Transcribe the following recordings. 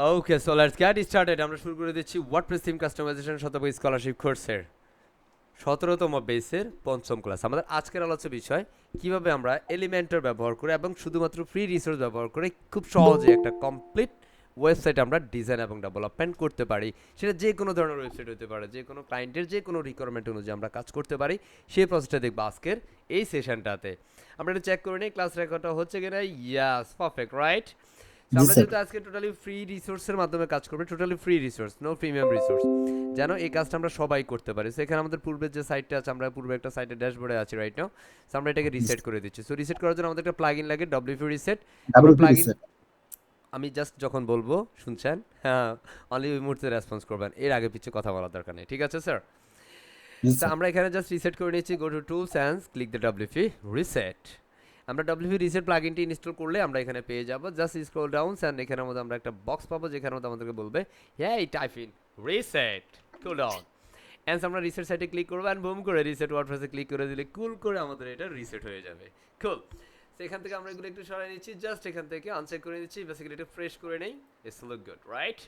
Okay, so let's get started. আমরা শুরু করে দিচ্ছি ওয়ার্ডপ্রেস থিম কাস্টমাইজেশন শতভাগ স্কলারশিপ কোর্সের 17তম বেসের পঞ্চম ক্লাস। আমাদের আজকের আলোচ্য বিষয় কিভাবে আমরা এলিমেন্টর ব্যবহার করে এবং শুধুমাত্র ফ্রি রিসোর্স ব্যবহার করে খুব সহজে একটা কমপ্লিট ওয়েবসাইট আমরা ডিজাইন এবং ডেভেলপমেন্ট করতে পারি। সেটা যে কোনো ধরনের ওয়েবসাইট হতে পারে, যে কোনো ক্লায়েন্টের যে কোনো রিকোয়ারমেন্ট অনুযায়ী আমরা কাজ করতে পারি। সেই প্রসেসটা দেখবো আজকের এই সেশনটাতে। আমরা এটা চেক করে নিই ক্লাস রেকর্ডটা হচ্ছে কিনা। ইয়াস, পারফেক্ট, রাইট। জি আমরা স্যার। যেহেতু আজকে টোটালি ফ্রি রিসোর্সের মাধ্যমে কাজ করবে, totally free resource, no premium resource, যেন এই কাজটা আমরা সবাই করতে পারি। সো এখানে আমাদের পূর্বের যে সাইটটা আছে, আমরা পূর্বে একটা সাইটের ড্যাশবোর্ডে আছি রাইট নাও। সো আমরা এটাকে রিসেট করে দিচ্ছি। সো রিসেট করার জন্য আমাদের একটা প্লাগইন লাগে, ডব্লিউপি রিসেট। আমরা ডাব্লিউপি প্লাগইন, স্যার। আমি জাস্ট যখন বলবো শুনছেন, হ্যাঁ, অনলি ওই মুহূর্তে রেসপন্স করবেন, এর আগে পিছু কথা বলার দরকার নেই, ঠিক আছে স্যার? জি তো স্যার। আমরা এখানে জাস্ট রিসেট করে নিচ্ছি। Go to tools and click the WP reset. আমরা ডব্লিউপি রিসেট প্লাগইনটি ইনস্টল করলে আমরা এখানে পেয়ে যাব। জাস্ট স্ক্রল ডাউন অ্যান্ড এখানের মধ্যে আমরা একটা বক্স পাবো, যেখানে মধ্যে আমাদেরকে বলবে hey type in reset cool down. And আমরা রিসেট সাইটে ক্লিক করবো অ্যান্ড বুম করে রিসেট ওয়ার্ডপ্রেসে ক্লিক করে দিলে কুল করে আমাদের এটা রিসেট হয়ে যাবে। কুল। তো এখান থেকে আমরা এগুলো একটু সরাই নিচ্ছি, জাস্ট এখান থেকে আনচেক করে নিচ্ছি, বেসিক্যালি এটা ফ্রেশ করে নেই। It's look good, right?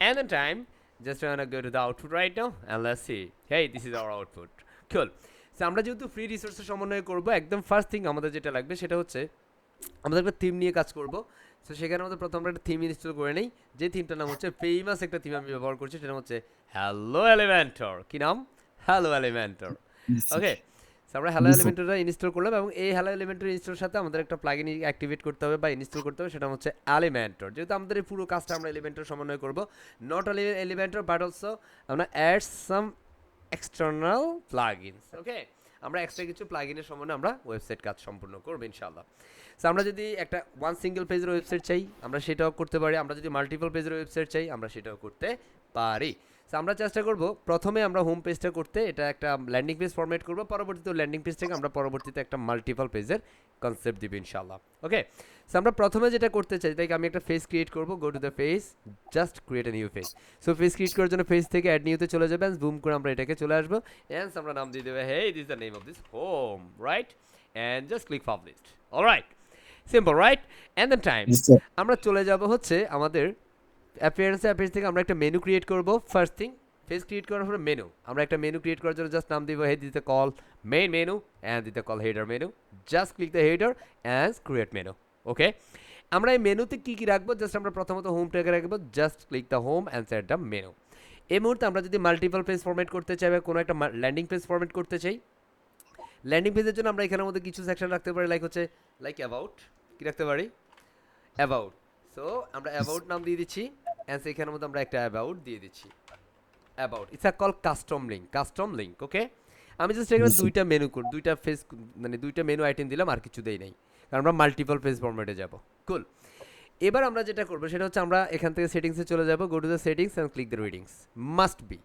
And then time, just wanna go to the output right now and let's see. Hey, this is our output. Cool. So আমরা যেহেতু ফ্রি রিসোর্সের সমন্বয় করব, একদম ফার্স্ট থিং আমাদের যেটা লাগবে সেটা হচ্ছে আমাদের একটা থিম নিয়ে কাজ করব। সো সেখানে আমাদের প্রথম আমরা একটা থিম ইনস্টল করে নেই। যে থিমটার নাম হচ্ছে ফেমাস, একটা থিম আমি ব্যবহার করছি, সেটা হচ্ছে হ্যালো এলিমেন্টর। কি নাম? Hello Elementor. জি স্যার। ওকে, আমরা হ্যালো জি স্যার। এলিমেন্টরটা ইনস্টল করলাম এবং এই হ্যালো এলিমেন্টর ইনস্টলের সাথে আমাদের একটা প্লাগইন অ্যাক্টিভেট করতে হবে বা ইনস্টল করতে হবে, সেটা হচ্ছে এলিমেন্টর। যেহেতু আমাদের এই পুরো কাজটা আমরা এলিমেন্টর সমন্বয় করব, not only Elementor but also আমরা অ্যাড সাম এক্সটার্নাল প্লাগইনস। ওকে, আমরা এক্সট্রা কিছু প্লাগইনের সমন্বয়ে আমরা ওয়েবসাইট কাজ সম্পূর্ণ করব ইনশাআল্লাহ। সো আমরা যদি একটা ওয়ান সিঙ্গেল পেজের ওয়েবসাইট চাই, আমরা সেটাও করতে পারি। আমরা যদি মাল্টিপল পেজের ওয়েবসাইট চাই, আমরা সেটাও করতে পারি। সো আমরা চেষ্টা করব প্রথমে আমরা হোম পেজটা করতে, এটা একটা ল্যান্ডিং পেজ ফরম্যাট করব, পরবর্তীতে ল্যান্ডিং পেজ থেকে আমরা পরবর্তীতে একটা মাল্টিপল পেজের কনসেপ্ট দিব ইনশাআল্লাহ। ওকে, সো আমরা প্রথমে যেটা করতে চাই, তাই আমি একটা পেজ ক্রিয়েট করব। গো to the page, just create a new page. So page create করার জন্য পেজ থেকে অ্যাড নিউতে চলে যাবেন, বুম করে আমরা এটাকে চলে আসবো। এন্ড আমরা নাম দিয়ে দেবো hey this is the name of this home, right? And just click publish. Alright, simple, right? And then time জি স্যার। আমরা চলে যাব হচ্ছে আমাদের অ্যাপিয়ারেন্সে। অ্যাপিয়ারেন্স থেকে আমরা একটা মেনু ক্রিয়েট করব। ফার্স্ট থিং, পেজ ক্রিয়েট করার পরে মেনু, আমরা একটা মেনু ক্রিয়েট করার জন্য জাস্ট নাম দিব হে দিতে কল মেইন মেনু অ্যান্ড দিতে call header menu. Just click the header and create menu. Okay, আমরা এই মেনুতে কী কী রাখবো, জাস্ট আমরা প্রথমত হোমটাকে রাখবো। Just click the home and set the menu. এই মুহূর্তে আমরা যদি মাল্টিপল পেজ ফরম্যাট করতে চাই বা কোনো একটা ল্যান্ডিং পেজ ফরম্যাট করতে চাই, ল্যান্ডিং পেজের জন্য আমরা এখানের মধ্যে কিছু সেকশন রাখতে পারি, লাইক হচ্ছে লাইক অ্যাবাউট। কী রাখতে পারি? অ্যাবাউট। সো আমরা অ্যাবাউট নাম দিয়ে দিচ্ছি অ্যান্ড সেখানের মধ্যে আমরা একটা অ্যাবাউট দিয়ে দিচ্ছি। About it's a call custom link, custom link. Okay, আমি জাস্ট জি এখানে স্যার। দুইটা মেনু দুইটা ফেস, মানে দুইটা মেনু আইটেম দিলাম, আর কিছু দেই নাই, কারণ আমরা মাল্টিপল পেজ ফরম্যাটে যাব। কুল। এবার আমরা যেটা করবো সেটা হচ্ছে আমরা এখান থেকে সেটিংসে চলে যাব। গো to the settings and click the readings. Must be,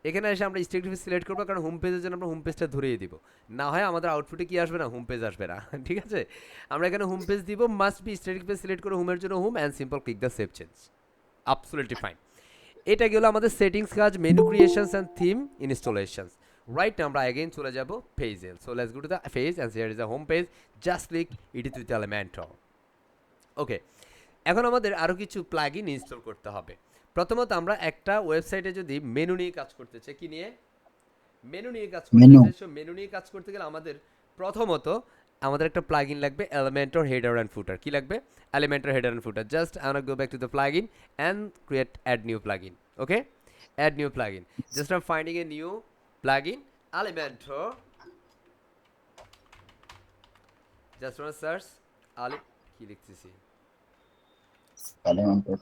এখানে এসে আমরা স্ট্রিক্টলি সিলেক্ট করবো, কারণ হোম পেজের জন্য আমরা হোম পেজটা ধরিয়ে দিব। না হয় আমাদের আউটপুটে কি আসবে না, হোম পেজ আসবে না। ঠিক আছে, আমরা এখানে হোম পেজ দিব। Must be static page select করে হোমের জন্য home and simple click the save change. Absolutely fine. এটা গেল আমাদের সেটিংস কাজ, menu creations and theme installations. Right, আমরা অ্যাগেইন চলে যাব পেজে। So let's go to the page and here is the home page. Just click it is with Elementor. Okay, এখন আমাদের আরও কিছু প্লাগইন ইনস্টল করতে হবে। প্রথমত আমরা একটা ওয়েবসাইটে যদি মেনু নিয়ে কাজ করতে চাই, কি নিয়ে? মেনু নিয়ে কাজ করতে মেনু। চাই। সো মেনু নিয়ে কাজ করতে গেলে আমাদের প্রথমত আমাদের একটা প্লাগইন লাগবে, এলিমেন্টর হেডার অ্যান্ড ফুটার। কি লাগবে? Elementor header and footer. Just I go back to the plugin and create add new plugin. Okay, add new plugin. Just I finding a new plugin Elementor. Just one search আলি, কি লিখতেছি Elementor.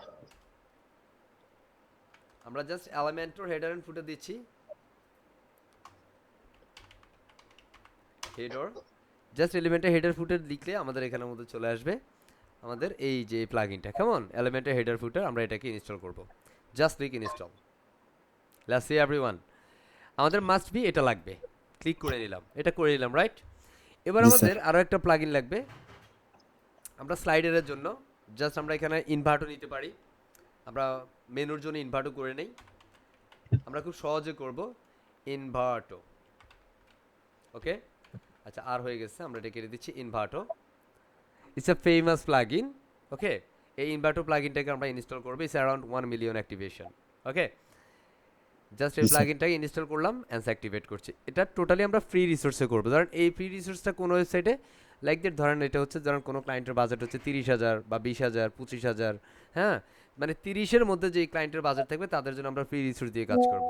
আমরা, just Elementor header and footer দিচ্ছি। Header, just এলিমেন্টের header footer লিখলে আমাদের এখানের মধ্যে চলে আসবে আমাদের এই যে প্লাগইনটা। কেমন? এলিমেন্টের হেডার ফুটার, আমরা এটাকে ইনস্টল করব। Just click install. Let's see everyone, আমাদের মাস্ট বি এটা লাগবে। ক্লিক করে নিলাম, এটা করে নিলাম, রাইট? এবার জি স্যার। আমাদের আরও একটা প্লাগইন লাগবে আমরা স্লাইডারের জন্য। জাস্ট আমরা এখানে ইনভার্টও নিতে পারি, আমরা মেনুর জন্য ইনভার্টও করে নেই। আমরা খুব সহজে করব ইনভার্টও। ওকে, আচ্ছা, আর হয়ে গেছে, আমরা এটা কেটে দিচ্ছি। ইনভার্টও, ইটস আ ফেমাস প্লাগইন। ওকে, এই ইনভার্টো প্লাগইনটাকে আমরা ইনস্টল করব, it's around 1 million activation. Okay, just এই প্লাগইনটাকে ইনস্টল করলাম অ্যান্ড অ্যাক্টিভেট করছি। এটা টোটালি আমরা ফ্রি রিসোর্সে করবো। ধরেন এই ফ্রি রিসোর্সটা কোনো ওয়েবসাইটে লাইক দ্যাট, ধরেন এটা হচ্ছে ধরেন কোনো ক্লায়েন্টের বাজেট হচ্ছে 30,000 বা 20,000 25,000, হ্যাঁ, মানে 30-এর মধ্যে যে ক্লায়েন্টের বাজেট থাকবে তাদের জন্য আমরা ফ্রি রিসোর্স দিয়ে কাজ করব।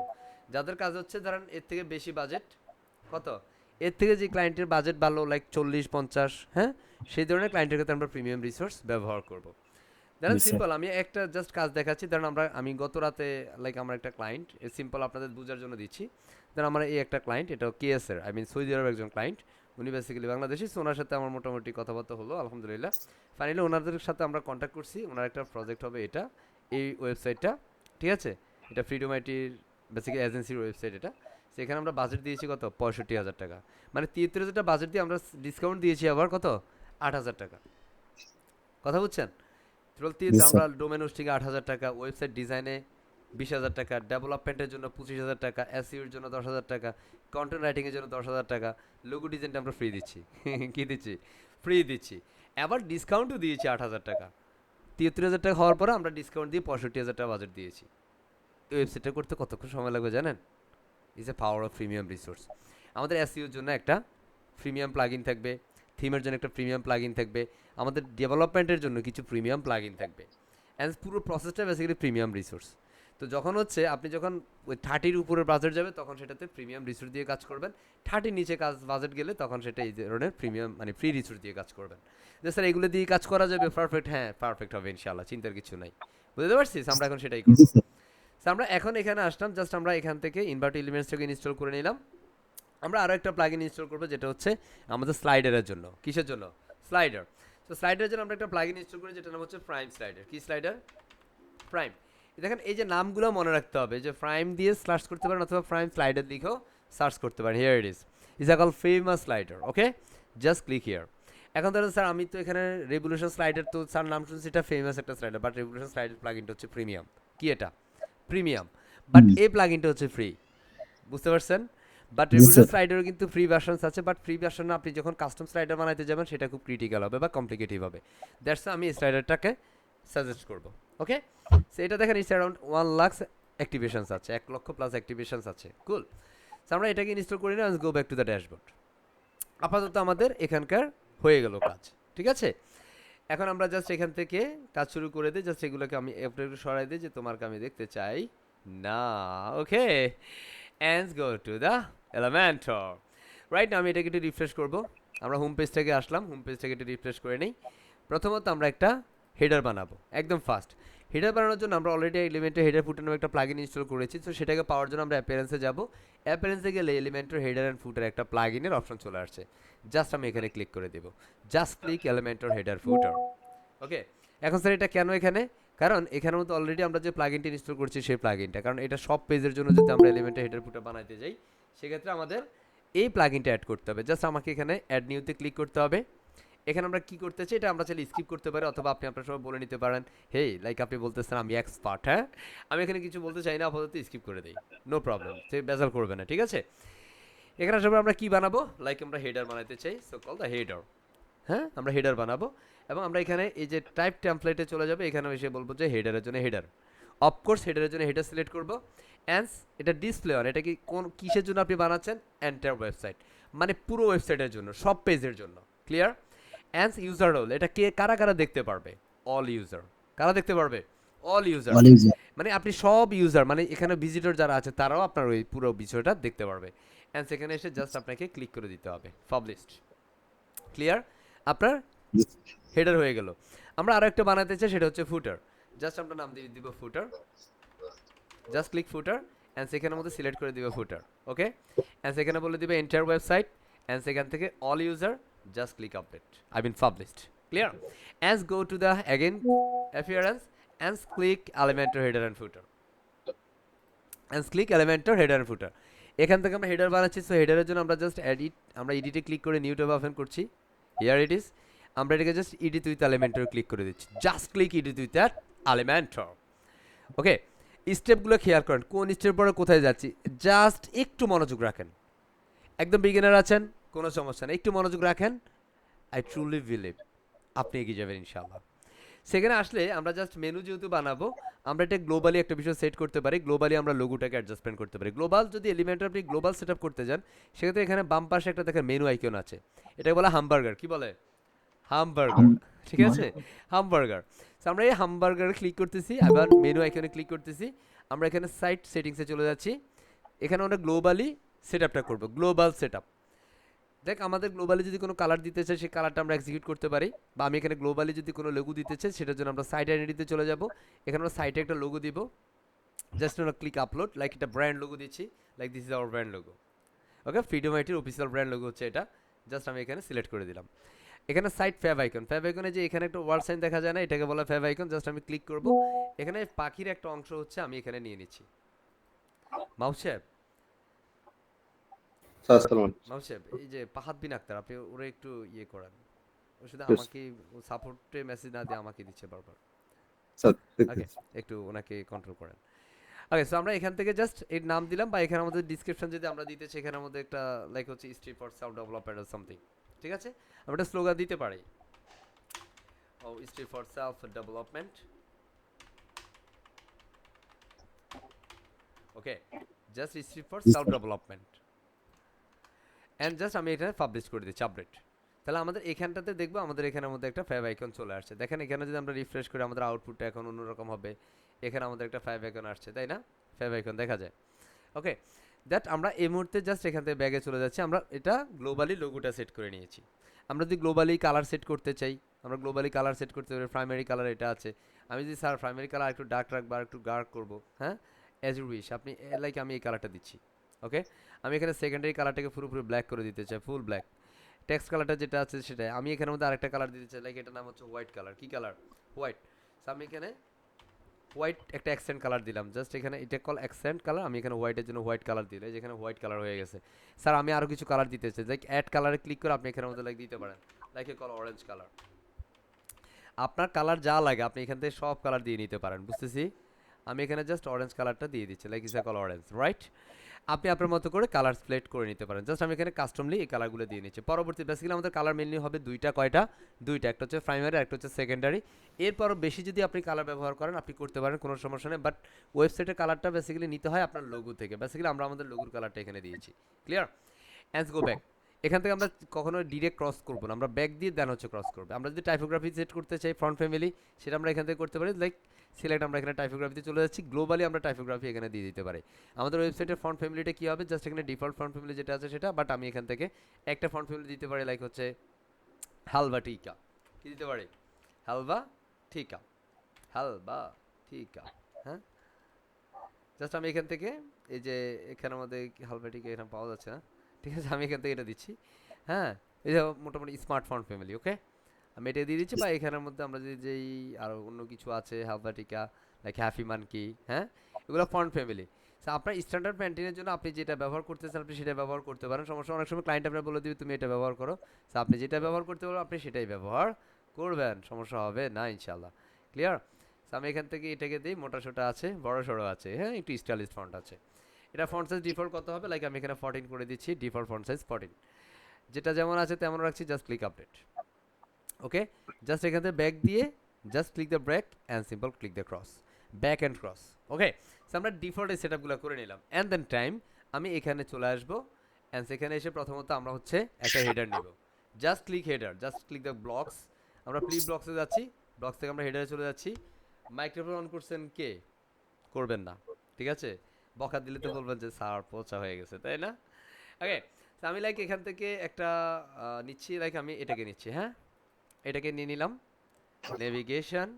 যাদের কাজ হচ্ছে ধরেন এর থেকে বেশি বাজেট, কত, এর থেকে যে ক্লায়েন্টের বাজেট ভালো লাইক 40-50, হ্যাঁ, সেই ধরনের ক্লায়েন্টের ক্ষেত্রে আমরা প্রিমিয়াম রিসোর্স ব্যবহার করব। ধরেন সিম্পল আমি একটা জাস্ট কাজ দেখাচ্ছি। ধরেন আমি গত রাতে লাইক আমার একটা ক্লায়েন্ট, সিম্পল আপনাদের বোঝার জন্য দিচ্ছি। ধরেন আমার এই একটা ক্লায়েন্ট, এটা কেএসের, আই মিন সৌদি আরবের একজন ক্লায়েন্ট, উনি বেসিক্যালি বাংলাদেশি। সো ওনার সাথে আমার মোটামুটি কথাবার্তা হলো আলহামদুলিল্লাহ। ফাইনালি ওনাদের সাথে আমরা কন্ট্যাক্ট করছি, ওনার একটা প্রজেক্ট হবে এটা, এই ওয়েবসাইটটা, ঠিক আছে, এটা ফ্রিডম আইটির বেসিক্যালি এজেন্সির ওয়েবসাইট এটা। সেখানে আমরা বাজেট দিয়েছি কত, 65,000 টাকা, মানে 73,000 বাজেট দিয়ে আমরা ডিসকাউন্ট দিয়েছি আবার কত, 8,000 টাকা। কথা বুঝছেন? আমরা ডোমেন হোস্টিংয়ে 8,000 টাকা, ওয়েবসাইট ডিজাইনে 20,000 টাকা, ডেভেলপমেন্টের জন্য 25,000 টাকা, এসইওর জন্য 10,000 টাকা, কন্টেন্ট রাইটিংয়ের জন্য 10,000 টাকা, লোগো ডিজাইনটা আমরা ফ্রি দিচ্ছি। কি দিচ্ছি? ফ্রি দিচ্ছি। আবার ডিসকাউন্টও দিয়েছি 8,000 টাকা। 73,000 টাকা হওয়ার পরে আমরা ডিসকাউন্ট দিয়ে 65,000 টাকা বাজেট দিয়েছি। এই ওয়েবসাইটটা করতে কতক্ষণ সময় লাগবে জানেন? Is a power of premium resource. আমাদের এসইওর জন্য একটা প্রিমিয়াম প্লাগইন থাকবে, থিমের জন্য একটা প্রিমিয়াম প্লাগইন থাকবে, আমাদের ডেভেলপমেন্টের জন্য কিছু প্রিমিয়াম প্লাগইন থাকবে, অ্যান্ড পুরো প্রসেসটা বেসিক্যালি প্রিমিয়াম রিসোর্স। তো যখন হচ্ছে আপনি যখন ওই 30-র উপরে বাজেট যাবে তখন সেটাতে প্রিমিয়াম রিসোর্স দিয়ে কাজ করবেন, 30-র নিচে বাজেট গেলে তখন সেটা এই ধরনের প্রিমিয়াম মানে ফ্রি রিসোর্স দিয়ে কাজ করবেন। যে স্যার এগুলো দিয়ে কাজ করা যাবে পারফেক্ট, হ্যাঁ পারফেক্ট হবে ইনশাআল্লাহ, চিন্তার কিছু নাই। বুঝতে পারছিস? আমরা এখন সেটাই করবো। আমরা এখন এখানে আসলাম, জাস্ট আমরা এখান থেকে ইনভার্ট এলিমেন্টসটাকে ইনস্টল করে নিলাম। আমরা আরও একটা প্লাগইন ইনস্টল করবো যেটা হচ্ছে আমাদের স্লাইডারের জন্য। কিসের জন্য? স্লাইডার। তো স্লাইডারের জন্য আমরা একটা প্লাগইন ইনস্টল করি যেটা নাম হচ্ছে প্রাইম স্লাইডার। কি স্লাইডার? প্রাইম। দেখেন এই যে নামগুলো মনে রাখতে হবে, যে প্রাইম দিয়ে সার্চ করতে পারেন অথবা প্রাইম স্লাইডার লিখেও সার্চ করতে পারেন। Here it is call famous slider. Okay, just click here. এখন ধরেন স্যার আমি তো এখানে রেভলিউশন স্লাইডার, তো স্যার নাম শুনছি এটা ফেমাস একটা স্লাইডার, বাট রেভলিউশন স্লাইডার প্লাগইনটা হচ্ছে প্রিমিয়াম। কি এটা? প্রিমিয়াম। বাট এই প্লাগইনটা হচ্ছে ফ্রি। বুঝতে পারছেন? বাট রেভলিউশন স্লাইডারও কিন্তু ফ্রি ভার্সনস আছে, বাট ফ্রি ভার্সনে আপনি যখন কাস্টম স্লাইডার বানাইতে যাবেন সেটা খুব ক্রিটিক্যাল হবে বা কমপ্লিকেটিভ হবে। দ্যাটস আমি এই স্লাইডারটাকে সাজেস্ট করব। ওকে, সো এটা দেখেন ইটস অ্যারাউন্ড 1 লাখ অ্যাক্টিভেশনস আছে, 1 লক্ষ প্লাস অ্যাক্টিভেশনস আছে। কুল। সো আমরা এটাকে ইনস্টল করি না, গো ব্যাক টু দ্য ড্যাশবোর্ড। আপাতত আমাদের এখানকার হয়ে গেল কাজ, ঠিক আছে। এখন আমরা জাস্ট এখান থেকে কাজ শুরু করে দিই। জাস্ট এগুলোকে আমি একটু সরাই দিই যে তোমাকে আমি দেখতে চাই না। ওকে, and go to the Elementor. Right, আমি এটাকে একটু রিফ্রেশ করব। আমরা হোম পেজ থেকে আসলাম, হোম পেজ থেকে একটু রিফ্রেশ করে নিই। প্রথমত আমরা একটা হেডার বানাবো একদম ফাস্ট। হেডার বানানোর জন্য আমরা অলরেডি এলিমেন্টের হেডার ফুটার নামে একটা প্লাগইন ইনস্টল করেছি। তো সেটাকে পাওয়ার জন্য আমরা অ্যাপিয়ারেন্সে যাব। অ্যাপিয়ারেন্সে গেলে এলিমেন্টের হেডার অ্যান্ড ফুটার একটা প্লাগইনের অপশন চলে আসছে। জাস্ট আমি এখানে ক্লিক করে দেব। জাস্ট ক্লিক এলিমেন্টের হেডার ফুটার। ওকে, এখন স্যার এটা কেন এখানে? কারণ এখানের মধ্যে অলরেডি আমরা যে প্লাগইনটা ইনস্টল করছি সেই প্লাগইনটা, কারণ এটা সব পেজের জন্য যদি আমরা এলিমেন্টের হেডার ফুটার বানাইতে যাই সেক্ষেত্রে আমাদের এই প্লাগইনটা অ্যাড করতে হবে। জাস্ট আমাকে এখানে অ্যাড নিউতে ক্লিক করতে হবে। এখানে আমরা কি করতে চাই এটা আমরা চাইলে স্কিপ করতে পারি, অথবা আপনি আপনার সবাই বলে নিতে পারেন, হেই লাইক আপনি বলতেছেন আমি এক্সপার্ট, হ্যাঁ আমি এখানে কিছু বলতে চাই না, আপাতত স্কিপ করে দিই, নো প্রবলেম, সে বেজাল করবে না, ঠিক আছে। এখানে আসলে আমরা কি বানাবো, লাইক আমরা হেডার বানাইতে চাই, সো কল দ্য হেডার। হ্যাঁ, আমরা হেডার বানাবো এবং আমরা এখানে এই যে টাইপ টেমপ্লেটে চলে যাবে, এখানে এসে বলবো যে হেডারের জন্য হেডার। অফকোর্স হেডারের জন্য হেডার সিলেক্ট করবো। অ্যান্স এটা ডিসপ্লে অন, এটা কি কোন কিসের জন্য আপনি বানাচ্ছেন? এন্টার ওয়েবসাইট, মানে পুরো ওয়েবসাইটের জন্য, সব পেজের জন্য। ক্লিয়ার? অ্যান্স ইউজার রোল, এটা কে কারা কারা দেখতে পারবে? All user. কারা দেখতে পারবে? All user. মানে আপনি সব ইউজার, মানে এখানে ভিজিটর যারা আছে তারাও আপনার ওই পুরো বিষয়টা দেখতে পারবে। অ্যান্স এখানে এসে জাস্ট আপনাকে ক্লিক করে দিতে হবে পাবলিশড। ক্লিয়ার? আপনার হেডার হয়ে গেল। আমরা আরো একটা বানাতে চাই, সেটা হচ্ছে ফুটার। জাস্ট আমরা নাম দিয়ে দিব ফুটার। জাস্ট ক্লিক ফুটার অ্যান্ড সেখানের মধ্যে সিলেক্ট করে দিব ফুটার। ওকে, অ্যান্ড সেখানে বলে দিবে এন্টার ওয়েবসাইট, অ্যান্ড সেখান থেকে all user, just click update, I mean published. Clear? And go to the again appearance and click Elementor header and footer, and click Elementor header and footer. এখান থেকে আমরা header বানাচ্ছি, so হেডারের জন্য আমরা just edit, আমরা এডিটে click করে new tab open করছি। হিয়ার ইট ইজ, আমরা এটাকে just edit with Elementor click করে দিচ্ছি। Just click edit with that Elementor. Okay, স্টেপগুলো খেয়াল করেন, কোন স্টেপ পরে কোথায় যাচ্ছি, জাস্ট একটু মনোযোগ রাখেন। একদম বিগিনার আছেন, কোনো সমস্যা নেই, একটু মনোযোগ রাখেন। আই ট্রুলি বিলিভ আপনি এগিয়ে যাবেন ইনশাআল্লাহ। সেখানে আসলে আমরা জাস্ট মেনু যেহেতু বানাবো, আমরা এটা গ্লোবালি একটা বিষয় সেট করতে পারি। গ্লোবালি আমরা লোগোটাকে অ্যাডজাস্টমেন্ট করতে পারি। গ্লোবাল যদি এলিমেন্টর আপনি গ্লোবাল সেট আপ করতে যান, সেক্ষেত্রে এখানে বাম পাশে একটা দেখেন মেনু আইকন আছে, এটাকে বলে হামবার্গার। কি বলে? হামবার্গার। হাম- ঠিক আছে, হামবার্গার। আমরা এই হামবার্গারে ক্লিক করতেছি, আবার মেনু আইকনে ক্লিক করতেছি, আমরা এখানে সাইট সেটিংসে চলে যাচ্ছি। এখানে আমরা গ্লোবালি সেট আপটা করবো, গ্লোবাল সেট আপ। দেখ আমাদের গ্লোবালি যদি কোনো কালার দিতে চাই, সেই কালারটা আমরা এক্সিকিউট করতে পারি, বা আমি এখানে গ্লোবালি যদি কোনো লোগো দিতে চাই, সেটার জন্য আমরা সাইট আইডেন্টিতে চলে যাব। এখানে আমরা সাইটে একটা লোগো দিব, জাস্ট আমরা ক্লিক আপলোড, লাইক এটা ব্র্যান্ড লোগো দিচ্ছি, like this is our brand logo. Okay, Freedom আইটির অফিসিয়াল ব্র্যান্ড লোগো হচ্ছে এটা। জাস্ট আমি এখানে সিলেক্ট করে দিলাম। এখানে সাইট ফ্যাব আইকন, ফ্যাব আইকনে যে এখানে একটা ওয়ার্ড সাইন দেখা যায় না, এটাকে বলা ফ্যাব আইকন। জাস্ট আমি ক্লিক করব, এখানে পাখির একটা অংশ হচ্ছে আমি এখানে নিয়ে নিচ্ছি। মাউস সাহেব, স্যার আসসালামু আলাইকুম। মাউস সাহেব, এই যে ফাহাদ বিন আক্তার, আপনি ওরা একটু ইয়ে করেন। ও শুধু Yes, আমাকে সাপোর্টে মেসেজ না দিয়ে আমাকে দিচ্ছে বারবার। স্যার ওকে, দেখতেছি। একটু ওনাকে কন্ট্রোল করেন। ওকে, সো আমরা এখান থেকে জাস্ট এর নাম দিলাম, বা এখানে আমাদের ডিসক্রিপশন যদি আমরা দিতে চাই, এখানে আমাদের একটা লাইক হচ্ছে street for self development or something. ঠিক আছে, আমরা একটা স্লোগান দিতে পারি, ও street for self development. Okay, just street for জি self sir. Development, and just আমি এখানে পাবলিশ করে দিচ্ছি আপডেট। তাহলে আমাদের এখানটাতে দেখবো আমাদের এখানের মধ্যে একটা ফ্যাব আইকন চলে আসছে। দেখেন এখানে যদি আমরা রিফ্রেশ করি, আমাদের আউটপুটটা এখন অন্যরকম হবে। এখানে আমাদের একটা ফ্যাব আইকন আসছে, তাই না? ফ্যাব আইকন দেখা যায়। ওকে, দ্যাট আমরা এই মুহূর্তে জাস্ট এখান থেকে ব্যাগে চলে যাচ্ছি। আমরা এটা গ্লোবালি লোগোটা সেট করে নিয়েছি। আমরা যদি গ্লোবালি কালার সেট করতে চাই, আমরা গ্লোবালি কালার সেট করতে পারি। প্রাইমারি কালার এটা আছে। আমি যদি স্যার প্রাইমারি কালার একটু ডার্ক রাখবো আর একটু ডার্ক করবো, হ্যাঁ, অ্যাজ ইউ উইশ, আপনি লাইক আমি এই কালারটা দিচ্ছি। ওকে, আমি এখানে সেকেন্ডারি কালারটাকে পুরোপুরি ব্ল্যাক করে দিতে চাই, ফুল ব্ল্যাক। টেক্সট কালারটা যেটা আছে সেটাই আমি এখানের মধ্যে আরেকটা কালার দিতে চাই, লাইক এটার নাম হচ্ছে হোয়াইট কালার। কি কালার? হোয়াইট। আমি এখানে হোয়াইট একটা অ্যাকসেন্ট কালার দিলাম। জাস্ট এখানে এটা কল অ্যাকসেন্ট কালার, আমি এখানে হোয়াইটের জন্য হোয়াইট কালার দিলে যেখানে হোয়াইট কালার হয়ে গেছে। স্যার আমি আরও কিছু কালার দিতে চাই, লাইক অ্যাড কালারে ক্লিক করে আপনি এখানের মধ্যে লাইক দিতে পারেন, like a call orange colour. আপনার কালার যা লাগে আপনি এখান থেকে সব কালার দিয়ে নিতে পারেন, বুঝতেছি। আমি এখানে জাস্ট অরেঞ্জ কালারটা দিয়ে দিচ্ছি, লাইক ইস এ কল অরেঞ্জ, রাইট? আপনি আপনার মতো করে কালার সিলেক্ট করে নিতে পারেন। জাস্ট আমি এখানে কাস্টমলি এই কালারগুলো দিয়ে নিচ্ছি। পরবর্তী বেসিক্যালি আমাদের কালার মেনলি হবে দুইটা, কয়টা? দুইটা, একটা হচ্ছে প্রাইমারি, একটা হচ্ছে সেকেন্ডারি। এরপরও বেশি যদি আপনি কালার ব্যবহার করেন আপনি করতে পারেন, কোনো সমস্যা নেই। বাট ওয়েবসাইটের কালারটা বেসিক্যালি নিতে হয় আপনার লোগো থেকে। বেসিক্যালি আমরা আমাদের লোগোর কালারটা এখানে দিয়েছি। ক্লিয়ার? And go back. এখান থেকে আমরা কখনো ডিরেক্ট ক্রস করবো না, আমরা ব্যাক দিয়ে দেন হচ্ছে ক্রস করবে। আমরা যদি টাইপোগ্রাফি সেট করতে চাই ফ্রন্ট ফ্যামিলি, সেটা আমরা এখান থেকে করতে পারি, লাইক সিলেক্ট, আমরা এখানে টাইপোগ্রাফিতে চলে যাচ্ছি। গ্লোবালি আমরা টাইপোগ্রাফি এখানে দিয়ে দিতে পারি। আমাদের ওয়েবসাইটের ফন্ট ফ্যামিলিটা কী হবে? জাস্ট এখানে ডিফল্ট ফন্ট ফ্যামিলি যেটা আছে সেটা, বাট আমি এখান থেকে একটা ফন্ট ফ্যামিলি দিতে পারি, লাইক হচ্ছে হালবা টিকা। কি দিতে পারি? হালবা ঠিকা, হালবা ঠিকা। হ্যাঁ, জাস্ট আমি এখান থেকে এই যে এখানে আমাদের হালবা টিকা এখানে পাওয়া যাচ্ছে না, ঠিক আছে, আমি এখান থেকে এটা দিচ্ছি। হ্যাঁ, এই যে মোটামুটি স্মার্টফোন ফ্যামিলি। ওকে, আমি এটা দিয়ে দিচ্ছি। বা এখানের মধ্যে আমরা যদি যেই আরও অন্য কিছু আছে হালভাটিকা, লাইক হ্যাপি মানকি, হ্যাঁ, এগুলো ফন্ট ফ্যামিলি। আপনার স্ট্যান্ডার্ড প্যান্টিনের জন্য আপনি যেটা ব্যবহার করতেছেন আপনি সেটা ব্যবহার করতে পারেন, সমস্যা। অনেক সময় ক্লায়েন্ট আপনার বলে দিবে তুমি এটা ব্যবহার করো, আপনি যেটা ব্যবহার করতে পারো আপনি সেটাই ব্যবহার করবেন, সমস্যা হবে না ইনশাল্লাহ। ক্লিয়ার? আমি এখান থেকে এটাকে দিই, মোটা সোটা আছে, বড় সড়ো আছে, হ্যাঁ, একটু স্টাইলিশ ফন্ট আছে। এটা ফন্ট সাইজ ডিফল্ট কত হবে? লাইক আমি এখানে 14 করে দিচ্ছি, ডিফল্ট ফন্ট সাইজ 14। যেটা যেমন আছে তেমন রাখছি, just click update. Okay, just এখান থেকে ব্যাক দিয়ে just click the break and simple click the cross, back and cross. Okay, আমরা ডিফল্ট এই সেটআপগুলো করে নিলাম। অ্যান্ড দেন টাইম আমি এখানে চলে আসবো, অ্যান্ড সেখানে এসে প্রথমত আমরা হচ্ছে একটা হেডার নিব। Just click header, just click the blocks. আমরা প্লি ব্লকসে যাচ্ছি, ব্লকস থেকে আমরা হেডারে চলে যাচ্ছি। মাইক্রোফোন অন করছেন কে? করবেন না, ঠিক আছে? বকা দিলে তো বলবেন যে স্যার পচা হয়ে গেছে, তাই না? ওকে, আমি লাইক এখান থেকে একটা নিচ্ছি, লাইক আমি এটাকে নিচ্ছি, হ্যাঁ, এটাকে নিয়ে নিলাম। নেভিগেশন,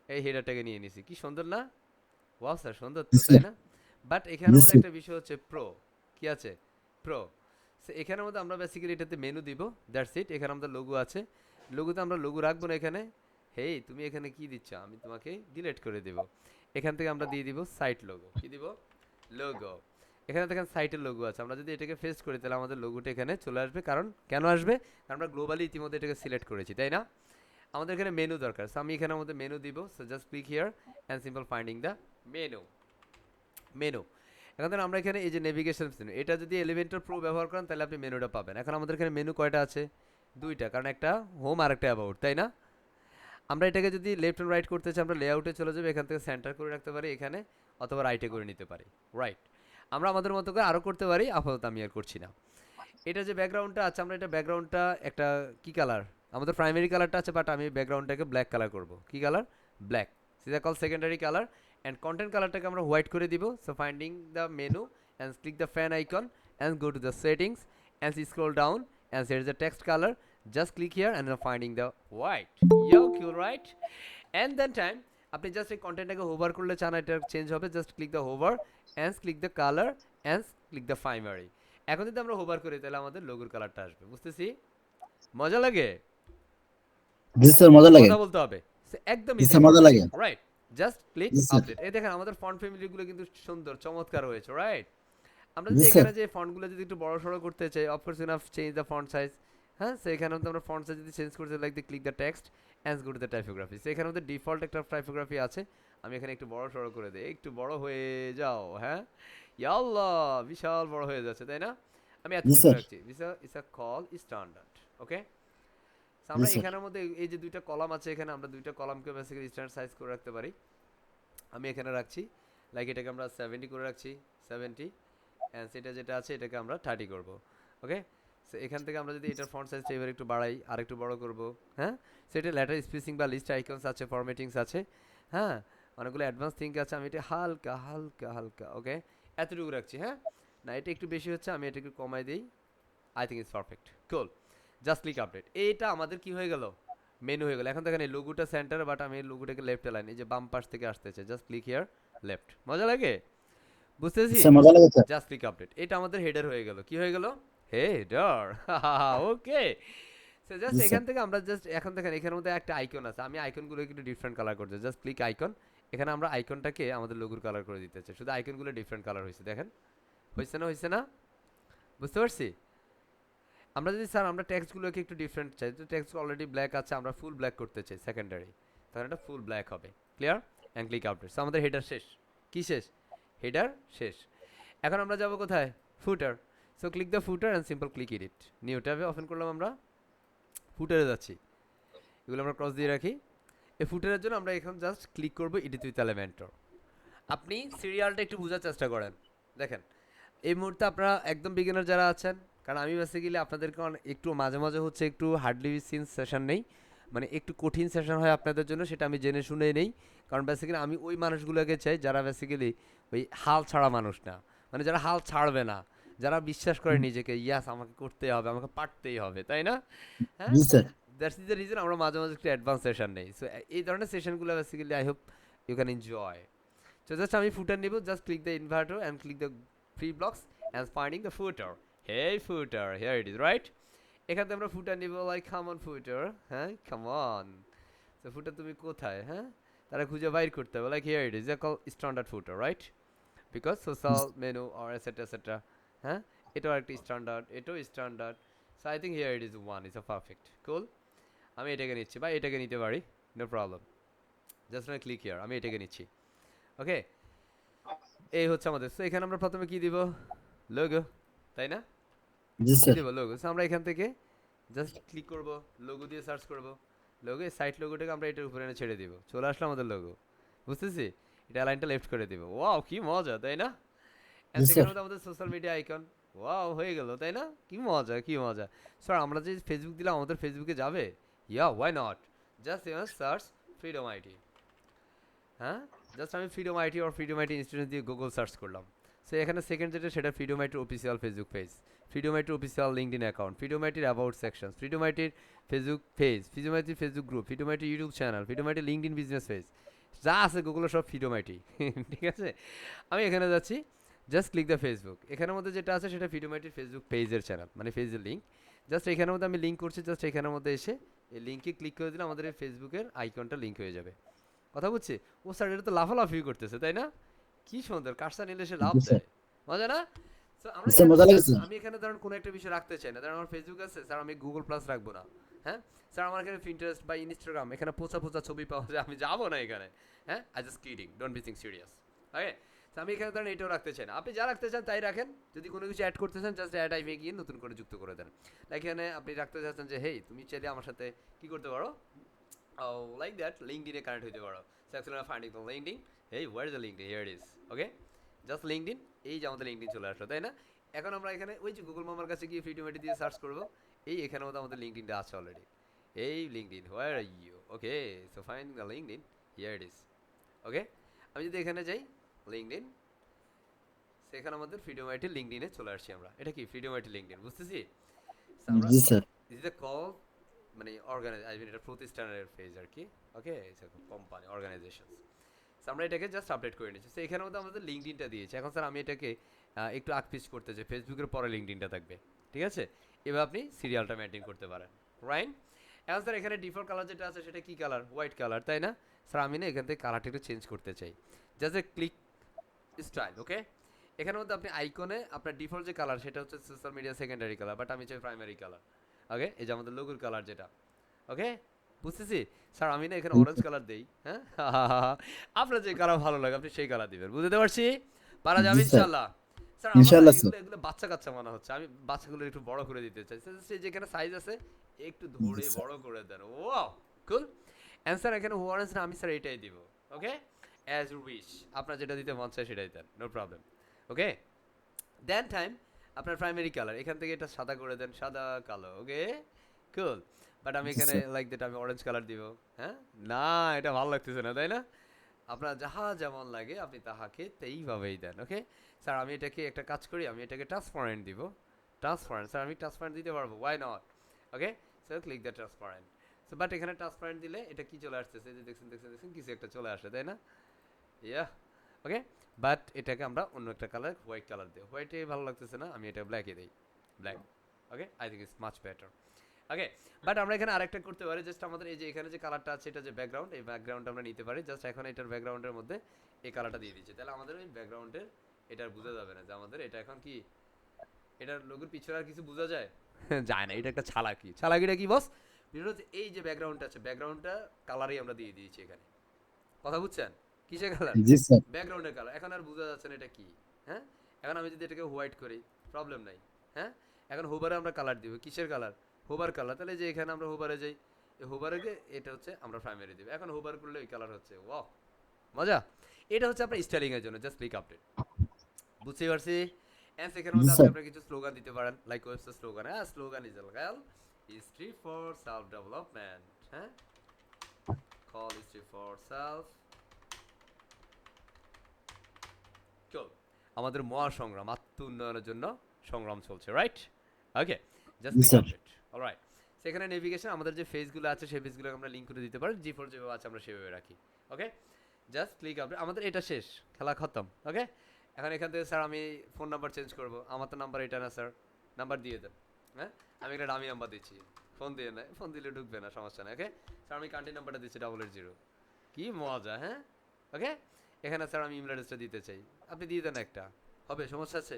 এই হেডারটাকে নিয়ে নিছি, কি সুন্দর না? ওয়াও স্যার, সুন্দর তো, তাই না? বাট এখানের জি মধ্যে স্যার। একটা বিষয় হচ্ছে প্রো। কি আছে? প্রো। এখানের মধ্যে আমরা বেসিক্যালি এটাতে মেনু দিব, দ্যাটস ইট। এখানে আমাদের লোগো আছে, লোগোতে আমরা লোগো রাখবো না এখানে। হেই তুমি এখানে কি দিচ্ছ? আমি তোমাকে ডিলিট করে দেব। এখান থেকে আমরা দিয়ে দিব সাইট লোগো। কি দিব? লোগো। এখানে দেখেন সাইটের লোগো আছে, আমরা যদি এটাকে পেস্ট করি তাহলে আমাদের লোগোটা এখানে চলে আসবে। কারণ কেন আসবে? কারণ আমরা গ্লোবালি ইতিমধ্যে এটাকে সিলেক্ট করেছি, তাই না? আমাদের এখানে মেনু দরকার, সো আমি এখানে আমাদের মেনু দিব। So just click here and simple finding the menu. Menu, এখন ধরুন আমরা এখানে এই যে নেভিগেশন মেনু, এটা যদি এলিমেন্টর প্রো ব্যবহার করেন তাহলে আপনি মেনুটা পাবেন। এখন আমাদের এখানে মেনু কয়টা আছে? দুইটা, কারণ একটা হোম আর একটা অ্যাবাউট, তাই না? আমরা এটাকে যদি লেফট এন্ড রাইট করতে চাই আমরা লেআউটে চলে যাবো, এখান থেকে সেন্টার করে রাখতে পারি এখানে, অথবা রাইটে করে নিতে পারি। রাইট, আমরা আমাদের মতো করে আরও করতে পারি, আপাতত আমি আর করছি না। এটা যে ব্যাকগ্রাউন্ডটা আছে, আমরা এটা ব্যাকগ্রাউন্ডটা একটা কি কালার, আমাদের প্রাইমারি কালারটা আছে, বাট আমি ব্যাকগ্রাউন্ডটাকে ব্ল্যাক কালার করব। কি কালার? ব্ল্যাক। সিধা call secondary colour. And content কালারটাকে আমরা হোয়াইট করে দিব। So finding the menu and click the fan icon and go to the settings and scroll down and here is the text color. Just click here and finding the white. Yeah, cool, right? And then time আপনি just এই কন্টেন্টটাকে hover করলে চান এটা change হবে, just click the hover and click the colour and click the primary. এখন যদি আমরা হোভার করি তাহলে আমাদের লোগোর কালারটা আসবে, বুঝতেছি? মজা লাগে? জি স্যার, মজা লাগে। কথা বলতে হবে, একদম জি ইজি স্যার, মজা লাগে। রাইট। জাস্ট ক্লিক জি স্যার। আপডেট। এই দেখেন আমাদের ফন্ট ফ্যামিলিগুলো কিন্তু সুন্দর চমৎকার হয়েছে, রাইট? আমরা জি যদি স্যার। এখানে যে ফন্টগুলো যদি একটু বড় সড়ো করতে চাই, of course enough change the font size. হ্যাঁ, সো এখানে মধ্যে আমরা ফন্ট সাইজ যদি চেঞ্জ করতে like the click the text and go to the typography. So এখানে মধ্যে ডিফল্ট একটা টাইপোগ্রাফি আছে, আমি এখানে একটু বড় সড়ো করে দিই, একটু বড় হয়ে যাও। হ্যাঁ, ইয়াল্লাহ, বিশাল বড় হয়ে যাচ্ছে, তাই না? আমি জি এতটুকু স্যার। রাখছি, ইটস আ কল স্ট্যান্ডার্ড। ওকে, জি আমরা স্যার। এখানের মধ্যে এই যে দুইটা কলাম আছে, এখানে আমরা দুইটা কলামকে বেসিক্যালি স্ট্যান্ডার্ড সাইজ করে রাখতে পারি। আমি এখানে রাখছি লাইক এটাকে আমরা 70 করে রাখছি, 70, অ্যান্ড সেটা যেটা আছে এটাকে আমরা 30 করব। ওকে, সো এখান থেকে আমরা যদি এটার ফন্ট সাইজটা এবার একটু বাড়াই, আর একটু বড় করব। হ্যাঁ, সেটা লেটার স্পেসিং বা লিস্ট আইকনস আছে, ফরম্যাটিংস আছে। হ্যাঁ, অনেকগুলো অ্যাডভান্স থিঙ্ক আছে, আমি এটা হালকা হালকা হালকা ওকে এতটুকু রাখছি। হ্যাঁ, না এটা একটু বেশি হচ্ছে, আমি এটা একটু কমাই দিই। I think it's perfect, cool. Just click update. এইটা আমাদের কি হয়ে গেল? মেনু হয়ে গেল। এখন দেখেন এই লোগোটা সেন্টার, বাট আমি লোগোটাকে লেফট লাইন, এই যে বাম পাশ থেকে আসতেছে, জাস্ট ক্লিক হিয়ার লেফট। মজা লাগে? বুঝতেছি? স্যার, মজা লাগে স্যার। Just click update. এটা আমাদের হেডার হয়ে গেল। কি হয়ে গেল? হেডার। ওকে, সো জাস্ট জি স্যার। এখান থেকে আমরা জাস্ট এখন দেখেন এখানের মধ্যে একটা আইকন আছে, আমি আইকনগুলো একটু ডিফারেন্ট কালার করতে, জাস্ট ক্লিক আইকন। এখানে আমরা আইকনটাকে আমাদের লোগোর কালার করে দিতে চাই, শুধু আইকনগুলো ডিফারেন্ট কালার হয়েছে, দেখেন হয়েছে না? হয়েছে না? বুঝতে পারছি? আমরা যদি স্যার আমরা টেক্সটগুলোকে একটু ডিফারেন্ট চাই, তো টেক্সট অলরেডি ব্ল্যাক আছে, আমরা ফুল ব্ল্যাক করতে চাই সেকেন্ডারি, তখন এটা ফুল ব্ল্যাক হবে। Clear? And click update. So আমাদের হেডার শেষ। কি শেষ? হেডার শেষ। এখন আমরা যাব কোথায়? Footer. So click the footer and simple click edit. New ট্যাবে ওপেন করলাম, আমরা ফুটারে যাচ্ছি, এগুলো আমরা ক্রস দিয়ে রাখি। এই ফুটারের জন্য আমরা এখন জাস্ট ক্লিক করবো এডিট উইথ এলিমেন্টর। আপনি সিরিয়ালটা একটু বোঝার চেষ্টা করেন। দেখেন এই মুহূর্তে আপনারা একদম বিগিনার যারা আছেন, কারণ আমি বেসিক্যালি আপনাদেরকে একটু মাঝে মাঝে হচ্ছে একটু হার্ডলি সিন সেশন নেই, মানে একটু কঠিন সেশন হয় আপনাদের জন্য, সেটা আমি জেনে শুনে নেই। কারণ বেসিক্যালি আমি ওই মানুষগুলোকে চাই যারা বেসিক্যালি ওই হাল ছাড়া মানুষ না, মানে যারা হাল ছাড়বে না, যারা বিশ্বাস করে নিজেকে, ইয়াস আমাকে করতেই হবে, আমাকে পারতেই হবে, তাই না? হ্যাঁ, জি sir. That's is the reason আমরা মাঝে মাঝে একটু অ্যাডভান্স সেশন নেই। সো এই ধরনের সেশনগুলো basically I hope you can enjoy. So just আমি footer নিব, just click the inverter and click the free blocks and finding the footer. Hey footer, here it is, right? এখান থেকে আমরা footer নিব, like come on footer, হ্যাঁ come on. So footer তুমি কোথায়? হ্যাঁ, তারা খুঁজে বাইর করতে হবে, like here it is, they call standard footer, right? Because social menu or etc etc. হ্যাঁ, এটাও একটা স্ট্যান্ডার্ড, এটাও standard. So I think here it is one, is a perfect, cool. আমি এটাকে নিচ্ছি, বা এটাকে নিতে পারি, no problem. Just now click here, আমি এটাকে নিচ্ছি। ওকে, এই হচ্ছে আমাদের। সো এখানে আমরা প্রথমে কি দিব? লোগো, তাই না? জি কি স্যার। দেব? লোগো। সো আমরা এখান থেকে জাস্ট ক্লিক করব, লোগো দিয়ে সার্চ করব, লোগো এই সাইট লোগোটাকে আমরা এটার উপরে এনে ছেড়ে দিব, চলে আসলো আমাদের লোগো। বুঝতেছি? এটা লাইনটা লেফট করে দিব। ওয়াও, কি মজা, তাই না? জি এন্ড সেখানে স্যার। মধ্যে আমাদের সোশ্যাল মিডিয়া আইকন, ওয়াও হয়ে গেল, তাই না? কি মজা, কি মজা। স্যার আমরা যে ফেসবুক দিলাম, আমাদের ফেসবুকে যাবে? Yeah, why not? Just search Freedom IT. হ্যাঁ, জাস্ট আমি ফ্রিডম আইটি আর ফ্রিডম আইটি ইনস্টিটিউট দিয়ে গুগল সার্চ করলাম। সো এখানে সেকেন্ড যেটা, সেটা ফ্রিডম আইটির অফিসিয়াল ফেসবুক পেজ, ফ্রিডম আইটির অফিসিয়াল লিঙ্কডিন অ্যাকাউন্ট, ফ্রিডম আইটির অ্যাবাউট সেকশন, ফ্রিডম আইটির ফেসবুক পেজ, ফ্রিডম আইটির ফেসবুক গ্রুপ, ফ্রিডম আইটির ইউটিউব চ্যানেল, ফ্রিডম আইটির লিঙ্কডিন বিজনেস পেজ, যা আছে গুগলের সব ফ্রিডম আইটি। ঠিক আছে, আমি এখানে যাচ্ছি, জাস্ট ক্লিক দ্য ফেসবুক। এখানের মধ্যে যেটা আছে সেটা ফ্রিডম আইটির ফেসবুক পেজের চ্যানেল, মানে পেজের লিঙ্ক। জাস্ট এখানের মধ্যে আমি লিঙ্ক করছি, জাস্ট এখানের মধ্যে এসে এই লিঙ্কে ক্লিক করে দিলে আমাদের এই ফেসবুকের আইকনটা লিঙ্ক হয়ে যাবে। কথা বুঝছি? ও স্যার এটা তো লাফালাফি করতেছে, তাই না? কি সুন্দর, কারসা নিলে সে লাভ জি স্যার। দেয়, মজা না? সো আমরা জি স্যার, এখানে মজা লাগে জাস্ট স্যার। আমি এখানে ধরুন কোনো একটা বিষয় রাখতে চাই না, ধরুন আমার ফেসবুক আছে স্যার, আমি গুগল প্লাস রাখবো না। হ্যাঁ স্যার, আমার এখানে পিন্টারেস্ট বা ইনস্টাগ্রাম, এখানে পোচা পোচা ছবি পাওয়া যায়, আমি যাবো না এখানে। হ্যাঁ, I just kidding, don't be thing serious. Okay, আমি এখানে ধরেন এটাও রাখতে চাই না, আপনি যা রাখতে চান তাই রাখেন। যদি কোনো কিছু অ্যাড করতে চান, জাস্ট অ্যাড আইভে গিয়ে নতুন করে যুক্ত করে দেন। লাইক এখানে আপনি রাখতে চাচ্ছেন যে হেই তুমি চাইলে আমার সাথে কি করতে পারো, Oh, like that, LinkedIn A connect হইতে পারো। So actually I'm finding the LinkedIn. Hey, where is the LinkedIn? Here it is. Okay? Just LinkedIn, এই যে আমাদের LinkedIn চলে আসলো, তাই না? এখন আমরা এখানে ওই যে গুগল মামার কাছে গিয়ে ফ্রিডোমেটি দিয়ে সার্চ করব। এই এখানে মতো আমাদের LinkedInটা আছে অলরেডি। এই LinkedIn, where are you? Okay, so find the LinkedIn. Here it is. Okay? আমি যদি এখানে যাই LinkedIn, সেখানে আমাদের ফ্রিডোমেটি LinkedIn-এ চলে আসছি আমরা। এটা কি ফ্রিডোমেটি LinkedIn, বুঝতেছি? So আমরা জি sir this is a call, মানে অর্গানাইজ, আই মিন এটা প্রতিষ্ঠানের পেজ আর কি। Okay, company organisation. আমরা এটাকে জাস্ট আপডেট করে নিচ্ছি। তো এখানে মধ্যে আমাদের লিঙ্কডিনটা দিয়েছে। এখন স্যার আমি এটাকে একটু আকপিচ করতে চাই, ফেসবুকের পরে লিঙ্কডিনটা থাকবে, ঠিক আছে? এবার আপনি সিরিয়ালটা মেনটেন করতে পারেন, রাইট? এখন স্যার এখানে ডিফল্ট কালার যেটা আছে সেটা কি কালার? হোয়াইট কালার, তাই না? স্যার আমি না এখান থেকে কালারটা একটু চেঞ্জ করতে চাই, জাস্ট এ ক্লিক স্টাইল। ওকে, এখানের মধ্যে আপনি আইকনে আপনার ডিফল্ট যে কালার সেটা হচ্ছে social media secondary colour, but আমি চাই প্রাইমারি কালার। ওকে, এই যে আমাদের লোগোর কালার যেটা। ওকে, বুঝতেছি। স্যার আমি না এখানে অরেঞ্জ কালার দেই, হ্যাঁ? আপনার যে কালার ভালো লাগে আপনি সেই কালার দিবেন, বুঝতে পারছি? পারা যাবে জি স্যার ইনশাল্লাহ। স্যার আমার না ইনশাআল্লাহ স্যার এগুলো এগুলো বাচ্চা কাচ্চা মনে হচ্ছে, আমি বাচ্চাগুলো একটু বড় করে দিতে চাই। সে যেখানে সাইজ আছে একটু জি ধরে স্যার বড় করে দেন। ওয়াও, কুল। অ্যান্সার এখানে অরেঞ্জ না, আমি স্যার এটাই দিব। ওকে, অ্যাজ ইউ উইশ, আপনার যেটা দিতে মন চায় সেটাই দেন, নো প্রবলেম। ওকে, দেন টাইম আপনার প্রাইমারি কালার এখান থেকে এটা সাদা করে দেন, সাদা কালো। ওকে, কুল। বাট আমি জি এখানে স্যার লাইক দ্যাট আমি অরেঞ্জ কালার দিব। হ্যাঁ, না এটা ভালো লাগতেছে না, তাই না? আপনার যাহা যেমন লাগে আপনি তাহাকে তেইভাবেই দেন। ওকে স্যার, আমি এটাকে একটা কাজ করি, আমি এটাকে ট্রান্সপারেন্ট দিব। ট্রান্সপারেন্ট স্যার, আমি ট্রান্সপারেন্ট দিতে পারবো, why not? Okay, sir click the transparent. So but এখানে ট্রান্সপারেন্ট দিলে এটা কি চলে আসতেছে, যে দেখছেন দেখছেন দেখছেন কিছু একটা চলে আসে, তাই না? ইয়া, ওকে। বাট এটাকে আমরা অন্য একটা কালার, হোয়াইট কালার দিই। হোয়াইটে ভালো লাগতেছে না, আমি এটা ব্ল্যাকে দিই, black. Okay, I think it's much better. Okay, but আমরা এখানে আরেকটা করতে পারি, জাস্ট আমাদের এই যে এখানে যে কালারটা আছে এটা যে ব্যাকগ্রাউন্ড, এই ব্যাকগ্রাউন্ড আমরা নিতে পারি। জাস্ট এখন এটার ব্যাকগ্রাউন্ডের মধ্যে এই কালারটা দিয়ে দিচ্ছি, তাহলে আমাদের ওই ব্যাকগ্রাউন্ডের এটা বোঝা যাবে না যে আমাদের এটা এখন কি, এটার লোগোর পিছনে আর কিছু বোঝা যায়? যায় না, এটা একটা ছালাকি। ছালাকিটা কি বস? বিষয়টা হচ্ছে এই যে ব্যাকগ্রাউন্ডটা আছে, ব্যাকগ্রাউন্ডটা কালারই আমরা দিয়ে দিয়েছি এখানে। কথা বুঝছেন? কিসের কালার? জি স্যার ব্যাকগ্রাউন্ডের কালার। এখন আর বোঝা যাচ্ছে না এটা কি। হ্যাঁ, এখন আমি যদি এটাকে হোয়াইট করি প্রবলেম নাই। হ্যাঁ, এখন হোবারে আমরা কালার দিব, কিসের কালার? Hover colour. তাহলে যে এখানে আমরা হোবারে যাই, এই হোবারে এটা হচ্ছে আমরা প্রাইমারি দিব। এখন হোবার করলে ওই কালার হচ্ছে। ওয়াও, মজা। এটা হচ্ছে আপনার স্টাইলিং এর জন্য, জাস্ট ক্লিক আপডেট। বুঝতে পারছি। এন্ড সেখানের জি মধ্যে আপনি স্যার আপনার কিছু স্লোগান দিতে পারেন, লাইক ওয়েবসাইট স্লোগান। হ্যাঁ, slogan is girl history for self development. হ্যাঁ, কল হিস্ট্রি ফর সেলফ। চল, আমাদের মহাসংগ্রাম, আত্ম উন্নয়নের জন্য সংগ্রাম চলছে, রাইট? ওকে, জাস্ট জি ক্লিক স্যার আপডেট। অলরাইট, সেখানে নেভিগেশন আমাদের যে ফেসগুলো আছে সেই ফেসগুলোকে আমরা লিঙ্ক করে দিতে পারি, জি4 যেভাবে আছে আমরা সেভাবে রাখি। ওকে, জাস্ট ক্লিক আপডেট। আমাদের এটা শেষ, খেলা খতম। ওকে, এখন এখান থেকে স্যার আমি ফোন নাম্বার চেঞ্জ করব। আমার তো নাম্বার এটা না স্যার, নাম্বার দিয়ে দেন। হ্যাঁ, আমি একটা দামি নাম্বার দিচ্ছি, ফোন দিয়ে না, ফোন দিলে ঢুকবে না, সমস্যা নেই। ওকে স্যার, আমি কান্ট্রি নাম্বারটা দিচ্ছি 880। কি মজা, হ্যাঁ? ওকে, এখানে স্যার আমি ইমেল অ্যাড্রেসটা দিতে চাই, আপনি দিয়ে দেন একটা, হবে? সমস্যা আছে?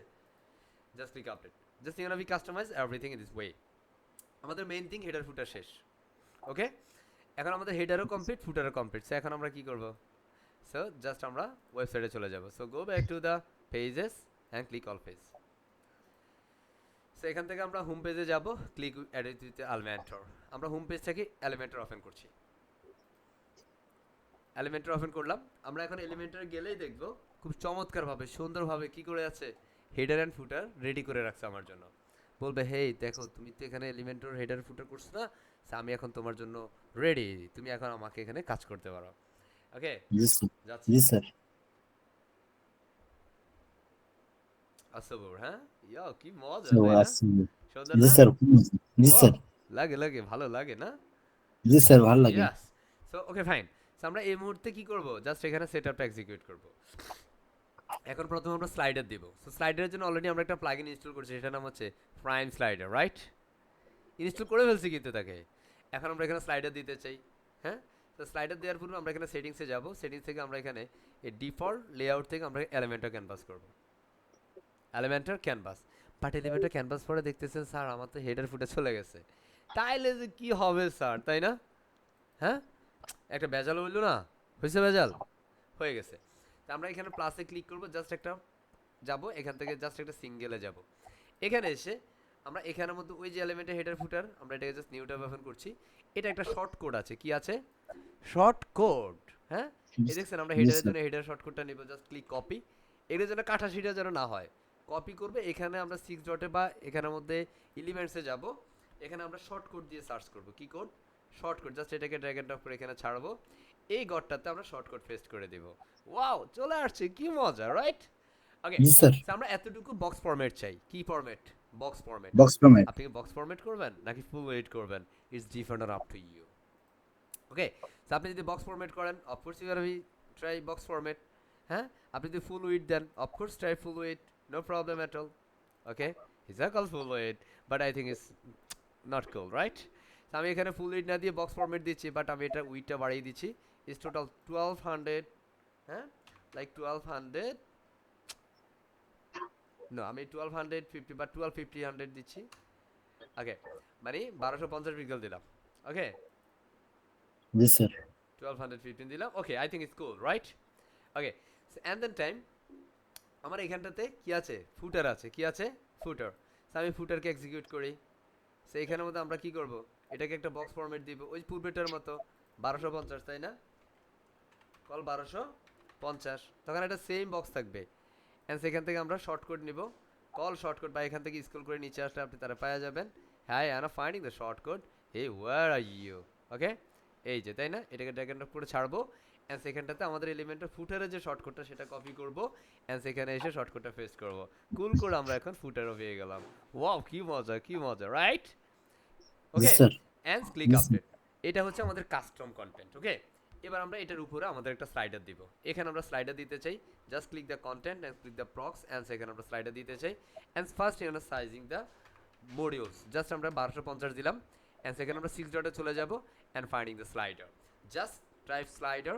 Just click update. Just you we customize everything in this way. আমাদের মেইন থিং হেডার ফুটার শেষ। ওকে, এখন আমাদের হেডারও কমপ্লিট, ফুটারও কমপ্লিট। সো এখন আমরা কি করব? সো জাস্ট আমরা ওয়েবসাইটে চলে যাব। So go back to the pages and click all page. So এখান থেকে আমরা হোম পেজে যাব, ক্লিক এডিট উইথ এলিমেন্টর। আমরা হোম পেজ থেকে এলিমেন্টর ওপেন করছি। এলিমেন্টর ওপেন করলাম। আমরা এখন এলিমেন্টরে গেলেই দেখব খুব চমৎকারভাবে সুন্দরভাবে কি করে আছে, হেডার অ্যান্ড ফুটার রেডি করে রাখছে আমার জন্য। বলবে হেই দেখো, তুমি তো এখানে এলিমেন্টর হেডার ফুটার করছো না, so আমি এখন তোমার জন্য রেডি, তুমি এখন আমাকে এখানে কাজ করতে পারো। ওকে, জি স্যার যাচ্ছি। জি স্যার আসবর, হ্যাঁ, ইয়া কি মজা, স্যার তাই না? আসলে সুন্দর জি না? স্যার জি ওয়াও, স্যার লাগে লাগে, ভালো লাগে না? জি স্যার ভালো লাগে yes. So okay fine. So আমরা এই মুহূর্তে কি করব, জাস্ট এখানে সেটআপটা এক্সিকিউট করব। এখন প্রথমে আমরা স্লাইডার দিব। সো স্লাইডারের জন্য অলরেডি আমরা একটা প্লাগইন ইনস্টল করছি, সেটার নাম হচ্ছে প্রাইম স্লাইডার, রাইট? ইনস্টল করে ফেলছি কিন্তু তাকে। এখন আমরা এখানে স্লাইডার দিতে চাই। হ্যাঁ, তো স্লাইডার দেওয়ার পূর্বে আমরা এখানে সেটিংসে যাব। সেটিংস থেকে আমরা এখানে এই ডিফল্ট লেআউট থেকে আমরা এলিমেন্টর ক্যানভাস করব। Elementor canvas. But Elementor canvas পরে দেখতেছেন স্যার আমার তো হেডার ফুটে চলে গেছে। তাইলে যে কি হবে স্যার, তাই না? হ্যাঁ, একটা ভেজাল হইল না? হয়েছে ভেজাল? হয়ে গেছে। তা আমরা এখানে প্লাসে ক্লিক করব, জাস্ট একটা যাব, এখান থেকে জাস্ট একটা সিঙ্গেলে যাব। এখানে এসে আমরা এখানের মধ্যে ওই যে এলিমেন্টের হেডার ফুটার আমরা এটাকে জাস্ট নিউ ট্যাব ওপেন করছি। এটা একটা শর্ট কোড আছে, কি আছে? Short code. হ্যাঁ, এই দেখছেন আমরা জি হেডারের স্যার জন্য হেডার শর্টকাটটা নিব, জাস্ট ক্লিক কপি। এর জন্য কাটা সিটা যেন না হয়, কপি করবে। এখানে আমরা 6 ডটে বা এখানের মধ্যে এলিমেন্টসে যাব, এখানে আমরা শর্ট কোড দিয়ে সার্চ করব। কি কোড? Short code. জাস্ট এটাকে ড্র্যাগ এন্ড ড্রপ করে এখানে ছাড়বো, এই গডটাতে আমরা শর্ট কোড পেস্ট করে দিব। ওয়াও, চলে আসছে, কি মজা, রাইট? ওকে, জি স্যার আমরা এতটুকু বক্স ফরম্যাট চাই। কি format? Box format. Box format আপনি কি বক্স ফরম্যাট করবেন নাকি ফুল এডিট করবেন? ইটস ডিফারেন্ট আর up to you. Okay, so আপনি যদি বক্স ফরম্যাট করেন, of course you are try box format. হ্যাঁ, আপনি যদি ফুল উইথ দেন, of course try full width, no problem at all. Okay, is a call full width, but I think it's not cool, right? আমি এখানে ফুল with না দিয়ে box format দিচ্ছি, but আমি এটা উইথটা বাড়িয়ে দিচ্ছি। Is total 1200। হ্যাঁ, লাইক 1200, নো আমি 1250 বা 1250 দিচ্ছি। ওকে, মানে 1250 পিক্সেল দিলাম। ওকে, জি স্যার 1215 দিলাম। Okay, I think it's cool, right? Okay, and then time আমার এখানটাতে কি আছে? ফুটার আছে। কি আছে? ফুটার। আমি ফুটারকে এক্সিকিউট করি। সো এখানের মধ্যে আমরা কি করব? এটাকে একটা বক্স ফরম্যাট দিব ওই পূর্বেটার মতো, 1250, তাই না? কল 1250, তখন একটা সেম বক্স থাকবে। অ্যান্ড সেখান থেকে আমরা শর্টকাট নিব, কল শর্টকাট, বা এখান থেকে স্ক্রল করে নিচে আসলে আপনি তারা পাওয়া যাবেন। হ্যাঁ, I am finding the shortcut. Hey, where are you? Okay, এই যে, তাই না? এটাকে ড্র্যাগ এন্ড ড্রপ করে ছাড়বো, অ্যান্ড সেখানটাতে আমাদের এলিমেন্টের ফুটারের যে শর্টকাটটা সেটা কপি করব, অ্যান্ড সেখানে এসে শর্টকাটটা পেস্ট করব। কুল করে আমরা এখন ফুটারও পেয়ে গেলাম। ওয়াও, কি মজা, কি মজা, right? G okay, sir and click G sir update. এটা হচ্ছে আমাদের কাস্টম কন্টেন্ট। ওকে, এবার আমরা এটার উপরে আমাদের একটা স্লাইডার দিব। এখানে আমরা স্লাইডার দিতে চাই, just click the content and click the প্রক্স, অ্যান্ড সেখানে আমরা স্লাইডার দিতে চাই। অ্যান্ড ফার্স্ট এখানে সাইজিং দ্য মডিউলস, জাস্ট আমরা 1250 দিলাম, অ্যান্ড সেখানে আমরা 6 ডটে চলে যাব, and finding the slider, just type slider,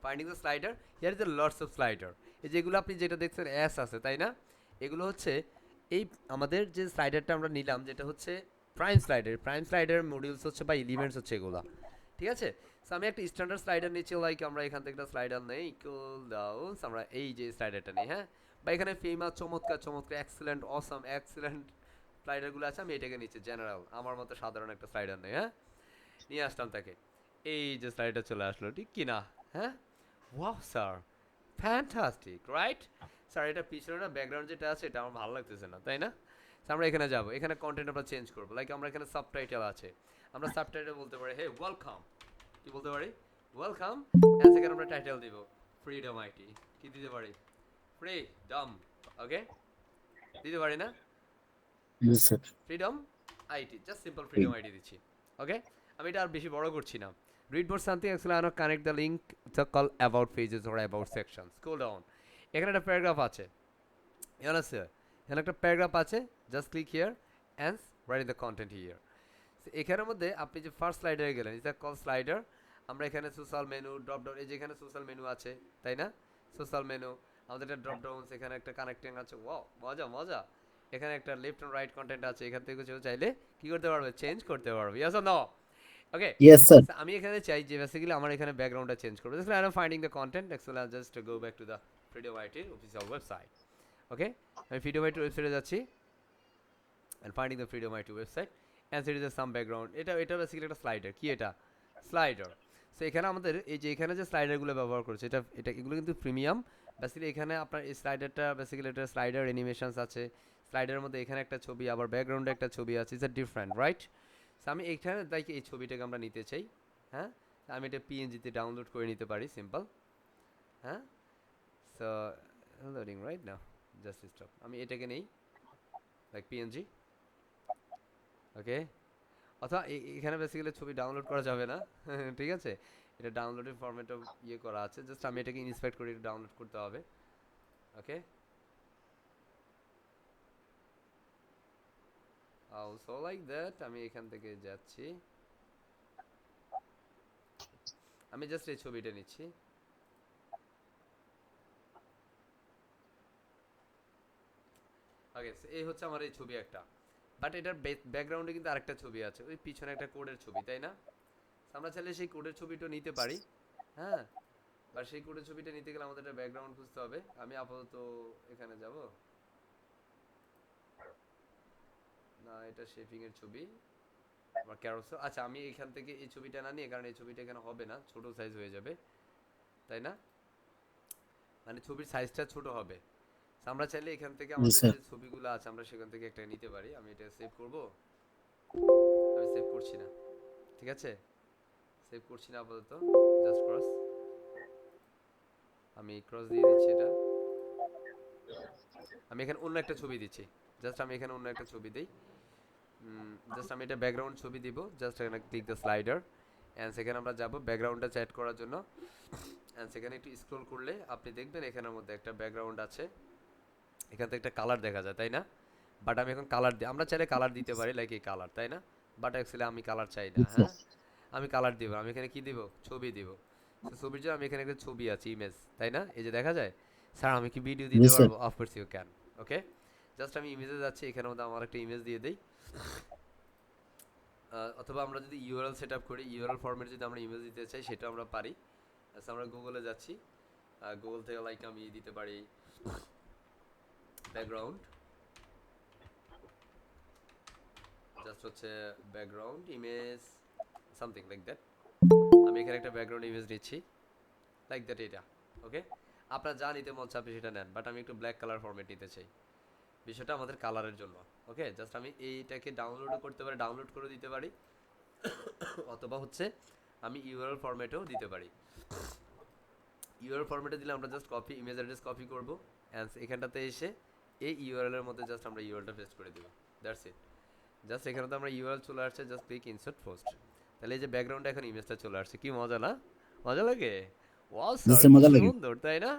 finding the slider. Here is the lots of slider. এই যেগুলো আপনি যেটা দেখছেন এস আছে, তাই না? এগুলো হচ্ছে এই আমাদের যে স্লাইডারটা আমরা নিলাম, যেটা হচ্ছে prime slider. Prime slider modules হচ্ছে বা এলিমেন্টস হচ্ছে এগুলো, ঠিক আছে? সো আমি একটা স্ট্যান্ডার্ড স্লাইডার নিচ্ছি, লাইক আমরা এখান থেকে একটা স্লাইডার নেই, কুল ডাউন, আমরা এই যে স্লাইডারটা নিই। হ্যাঁ, বা এখানে ফেমাস, চমৎকার চমৎকার, এক্সেলেন্ট, অসাম, এক্সেলেন্ট স্লাইডারগুলো আছে, আমি এটাকে নিচ্ছি জেনারেল, আমার মতো সাধারণ একটা স্লাইডার নেই। হ্যাঁ, নিয়ে আসলাম তাকে, এই যে স্লাইডার চলে আসলো, ঠিক কি না? হ্যাঁ, wow sir, fantastic, right? Sir এটা পিছনে না ব্যাকগ্রাউন্ড যেটা আছে এটা আমার ভালো লাগতেছে না, তাই না? So, আমরা এখানে যাব, এখানে কন্টেন্ট আমরা চেঞ্জ করব, লাইক আমরা এখানে সাবটাইটেল আছে, আমরা সাবটাইটেল বলতে পারি হে ওয়েলকাম, কি বলতে পারি? ওয়েলকাম। অ্যান্ড সেখানে আমরা টাইটেল দিব ফ্রিডম আইটি। কি দিতে পারি? ফ্রিডম। ওকে, দিতে পারি না? জি sir Freedom IT, just simple Freedom IT দিচ্ছি। ওকে, আমি এটা আর বেশি বড় করছি না। Read board something actually I not connect the link the call about pages or about section, scroll down, এখানে একটা প্যারাগ্রাফ আছে, এখানে আছে, এখানে একটা প্যারাগ্রাফ আছে, just click here and write the content here. এখানের মধ্যে আপনি যে ফার্স্ট স্লাইডারে গেলেন, ইজ দ্য কল স্লাইডার, আমরা এখানে সোশ্যাল মেনু ড্রপ ডাউন, এই যে এখানে সোশ্যাল মেনু আছে, তাই না? সোশ্যাল মেনু, আমাদের একটা ড্রপ ডাউন, এখানে একটা কানেক্টিং আছে, ওয়াও মজা মজা। এখানে একটা লেফট এন্ড রাইট কন্টেন্ট আছে, এখান থেকে কেউ চাইলে কি করতে পারবে? চেঞ্জ করতে পারবে, yes or no? Okay, yes sir আমি এখানে চাই যে বেসিক্যালি আমার এখানে ব্যাকগ্রাউন্ডটা চেঞ্জ করবো, just I am finding the content, actually I just go back to the Freedom আইটির অফিসিয়াল ওয়েবসাইট। ওকে, আমি ফ্রিডম আইটির ওয়েবসাইটে যাচ্ছি, and finding the Freedom IT website, and it is some background. এটা বেসিক্যালি একটা slider. কি এটা? Slider. So এখানে আমাদের এই যে এখানে যে স্লাইডারগুলো ব্যবহার করছে, এটা এগুলো কিন্তু প্রিমিয়াম। বেসিক্যালি এখানে আপনার এই স্লাইডারটা বেসিক্যালি এটা স্লাইডার অ্যানিমেশনস আছে, স্লাইডারের মধ্যে এখানে একটা ছবি, আবার ব্যাকগ্রাউন্ডে একটা ছবি আছে, it's a different, right? So আমি এখানে তাই এই ছবিটাকে আমরা নিতে চাই। হ্যাঁ, আমি এটা পিএনজিতে ডাউনলোড করে নিতে পারি, সিম্পল। হ্যাঁ, so loading right now, just stop. আমি এটাকে নেই, লাইক পিএনজি। ওকে, অথবা এখানে বেসিক্যালি ছবি ডাউনলোড করা যাবে না ঠিক আছে, এটা ডাউনলোডের ফরম্যাটও ইয়ে করা আছে, জাস্ট আমি এটাকে ইন্সপেক্ট করে ডাউনলোড করতে হবে। ওকে, সো লাইক দ্যাট, আমি এখান থেকে যাচ্ছি, আমি জাস্ট এই ছবিটা নিচ্ছি। ওকে, এই হচ্ছে আমার এই ছবি একটা, বাট এটার ব্যাকগ্রাউন্ডে কিন্তু আরেকটা ছবি আছে, ওই পিছনে একটা কোডের ছবি, তাই না? আমরা চাইলে সেই কোডের ছবিটা নিতে পারি। হ্যাঁ, বা সেই কোডের ছবিটা নিতে গেলে আমাদের একটা ব্যাকগ্রাউন্ড খুঁজতে হবে। আমি আপাতত এখানে যাব, না এটা শেপিং এর ছবি আমার ক্যারোসেল। আচ্ছা আমি এখান থেকে এই ছবিটা না নিয়ে, কারণ এই ছবিটা এখানে হবে না, ছোট সাইজ হয়ে যাবে, তাই না? মানে ছবির সাইজটা ছোট হবে। So, আমরা চাইলে এখান থেকে জি আমাদের স্যার যে ছবিগুলো আছে আমরা সেখান থেকে একটা নিতে পারি। আমি এটা সেভ করব। আমি সেভ করছি না, ঠিক আছে? সেভ করছি না আপাতত, জাস্ট ক্রস। আমি ক্রস দিয়ে দিচ্ছি এটা। আমি এখানে অন্য একটা ছবি দিচ্ছি, জাস্ট আমি এখানে অন্য একটা ছবি দেই। জাস্ট আমি এটা ব্যাকগ্রাউন্ড ছবি দিব, জাস্ট এখানে ক্লিক দ্য স্লাইডার অ্যান্ড সেখানে আমরা যাব ব্যাকগ্রাউন্ডটা সেট করার জন্য। অ্যান্ড সেখানে একটু স্ক্রল করলে আপনি দেখবেন এখানের মধ্যে একটা ব্যাকগ্রাউন্ড আছে, এখান থেকে একটা কালার দেখা যায়, তাই না? বাট আমি এখন কালার দিই, আমরা চাইলে কালার দিতে পারি লাইক এই কালার, তাই না? বাট অ্যাকচুয়ালি আমি কালার চাই জি না, স্যার হ্যাঁ। আমি কালার দিব, আমি এখানে কি দিব, ছবি দিব। তো ছবির জন্য আমি এখানে একটা ছবি আছে, ইমেজ, তাই না? এই যে দেখা যায়। স্যার আমি কি ভিডিও জি দিতে স্যার পারবো? Of course you can. Okay, just আমি ইমেজে যাচ্ছি, এখানের মধ্যে আমার একটা ইমেজ দিয়ে দেই। অথবা আমরা যদি ইউআরএল সেট আপ করি, ইউআরএল ফরম্যাট যদি আমরা ইমেজ দিতে চাই সেটাও আমরা পারি। আচ্ছা আমরা গুগলে যাচ্ছি, গুগল থেকে লাইক আমি দিতে পারি ব্যাকগ্রাউন্ড, জাস্ট হচ্ছে background image something like that. আমি এখানে একটা ব্যাকগ্রাউন্ড ইমেজ নিচ্ছি লাইক দ্যাট, এটা ওকে। আপনার যা নিতে মন চায় আপনি সেটা নেন, বাট আমি একটু ব্ল্যাক কালার ফরম্যাট নিতে চাই, বিষয়টা আমাদের কালারের জন্য। ওকে, জাস্ট আমি এইটাকে ডাউনলোডও করতে পারি, ডাউনলোড করে দিতে পারি, অথবা হচ্ছে আমি ইউআরএল ফরম্যাটেও দিতে পারি। ইউআরএল ফরম্যাটে দিলে আমরা just copy, image address copy করব অ্যান্ড এখানটাতে এসে এই ইউআরএল এর মধ্যে জাস্ট আমরা ইউআরএলটা পেস্ট করে দেব, দ্যাটস ইট। জাস্ট এখানে তো আমরা ইউআরএল চলে আসছে, জাস্ট ক্লিক ইনসার্ট পোস্ট। তাহলে এই যে ব্যাকগ্রাউন্ডে এখন ইমেজটা চলে আসছে, কি মজা না? মজা লাগে? ওয়াও জি স্যার স্যার কি মজা লাগে সুন্দর, তাই না?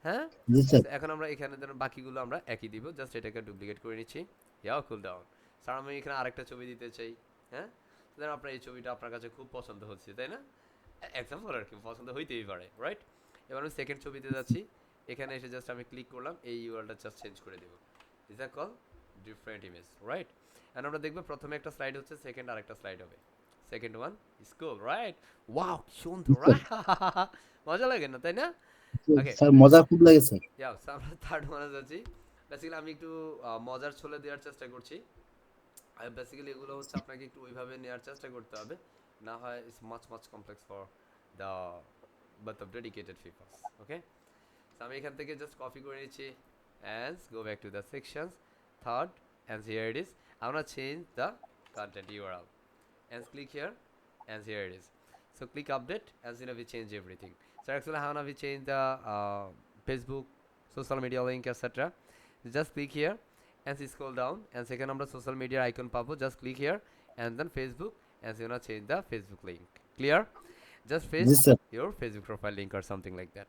হ্যাঁ। জি স্যার So, এখন আমরা এখানে ধরুন বাকিগুলো আমরা একই দিব, জাস্ট এটাকে ডুপ্লিকেট করে নিচ্ছি। ইয়াও কুল ডাউন। স্যার আমি এখানে আরেকটা ছবি দিতে চাই, হ্যাঁ। ধরুন আপনার এই ছবিটা আপনার কাছে খুব পছন্দ হচ্ছে, তাই না? এক্সাম্পল আর কি, পছন্দ হইতেই পারে, রাইট? এবার আমি সেকেন্ড ছবিতে যাচ্ছি, এখানে এসে জাস্ট আমি ক্লিক করলাম, এই ইউআরএলটা জাস্ট চেঞ্জ করে দেব। Is a call different image, right? And আমরা দেখব প্রথমে একটা স্লাইড হচ্ছে, সেকেন্ড আরেকটা স্লাইড হবে। Second one is cool, right? Wow কি জি সুন্দর, স্যার মজা লাগে না, তাই না? ওকে, স্যার মজা খুব লাগে স্যার ইয়া আমরা থার্ড ওয়ানে যাচ্ছি। বেসিক্যালি আমি একটু মজার ছলে দেওয়ার চেষ্টা করছি। আর বেসিক্যালি এগুলো হচ্ছে আপনাকে একটু ওইভাবে নেওয়ার চেষ্টা করতে হবে, না হয় it's much much complex for the but of dedicated peoples. Okay, তো আমি এখান থেকে জাস্ট কপি করে নিচ্ছি and go back to the sections, third and here it is. আমরা change the content URL and click here and here it is. So click update as you know we change everything. So actually how now we change the Facebook social media link etc. Just click here and scroll down and second আমরা social media icon পাবো, just click here and then Facebook and you know change the Facebook link. Clear? Just G paste sir your Facebook profile link or something like that.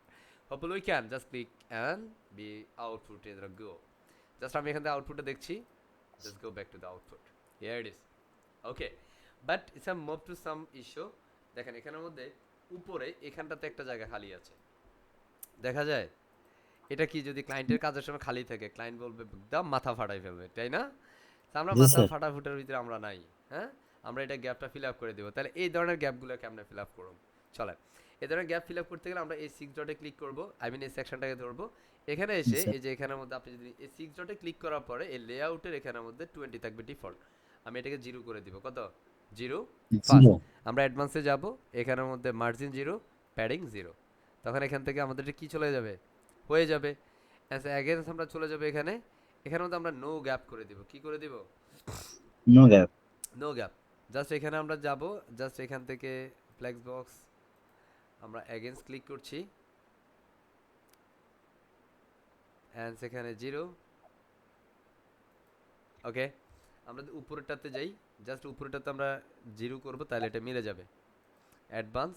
Hopefully we can just click and be output is go. Just আমি এখান থেকে আউটপুটটা দেখছি, just go back to the output. Here it is. Okay, but it's a move to some issue. দেখেন এখানের মধ্যে উপরে এখানটাতে একটা জায়গা খালি আছে, দেখা যায়? এটা কি যদি ক্লায়েন্টের কাজের সময় খালি থাকে, ক্লায়েন্ট বলবে একদম মাথা ফাটাই ফেলবে, তাই না? তো আমরা জি মাথা স্যার ফাটাফুটার ভিতরে আমরা নাই, হ্যাঁ। আমরা এটা গ্যাপটা ফিল আপ করে দেবো। তাহলে এই ধরনের গ্যাপগুলো কেমনে ফিল আপ করুন? চলেন, এই ধরনের গ্যাপ ফিল আপ করতে গেলে আমরা এই সিক্স ডটে ক্লিক করবো, আই মিন এই সেকশনটাকে ধরবো। এখানে জি এসে স্যার এই যে এখানের মধ্যে আপনি যদি এই সিক্স ডটে ক্লিক করার পরে এই লেআউটের এখানের মধ্যে 20 থাকবে ডিফল্ট, আমি এটাকে জিরো করে দিব। কত? জিরো। ফার্স্ট জিরো আমরা অ্যাডভান্সে যাব, এখানের মধ্যে মার্জিন জিরো, প্যাডিং জিরো। তখন এখান থেকে আমাদের কি চলে যাবে, হয়ে যাবে। অ্যাগেন্স আমরা চলে যাবে এখানে, এখানের মধ্যে আমরা নো গ্যাপ করে দিব। কি করে দিব? No gap no gap. Just এখানে আমরা যাব, জাস্ট এখান থেকে ফ্লেক্স বক্স আমরা অ্যাগেন্স ক্লিক করছি অ্যান্ড সেখানে জিরো। ওকে, আমরা উপরেরটাতে যাই, জাস্ট উপরেরটাতে আমরা জিরো করব, তাহলে এটা মিলে যাবে। অ্যাডভান্স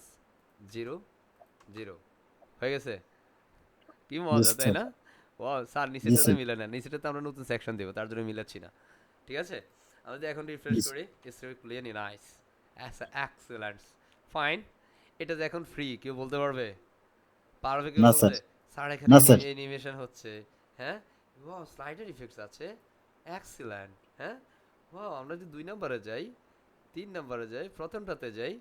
জিরো জিরো হয়ে গেছে। কি ইয়েস মজা, তাই স্যার না? ও স্যার জি নিচেরটাতে স্যার মিলে না, নিচেরটাতে আমরা নতুন সেকশন দেবো, তার জন্য মিলাচ্ছি না। ঠিক আছে, আমরা যদি এখন রিফ্রেশ ইয়েস করি, it's clearly nice, excellent, fine. এটা যে এখন ফ্রি, কেউ বলতে পারবে? পারবে কেউ না স্যার বলতে? স্যার এখানে না স্যার অ্যানিমেশন হচ্ছে, হ্যাঁ, ওয়াও স্লাইডার ইফেক্টস আছে, এক্সিলেন্ট, হ্যাঁ। ওয়াও আমরা যদি 2 নম্বরে যাই, 3 নম্বরে যাই, প্রথমটাতে যাই,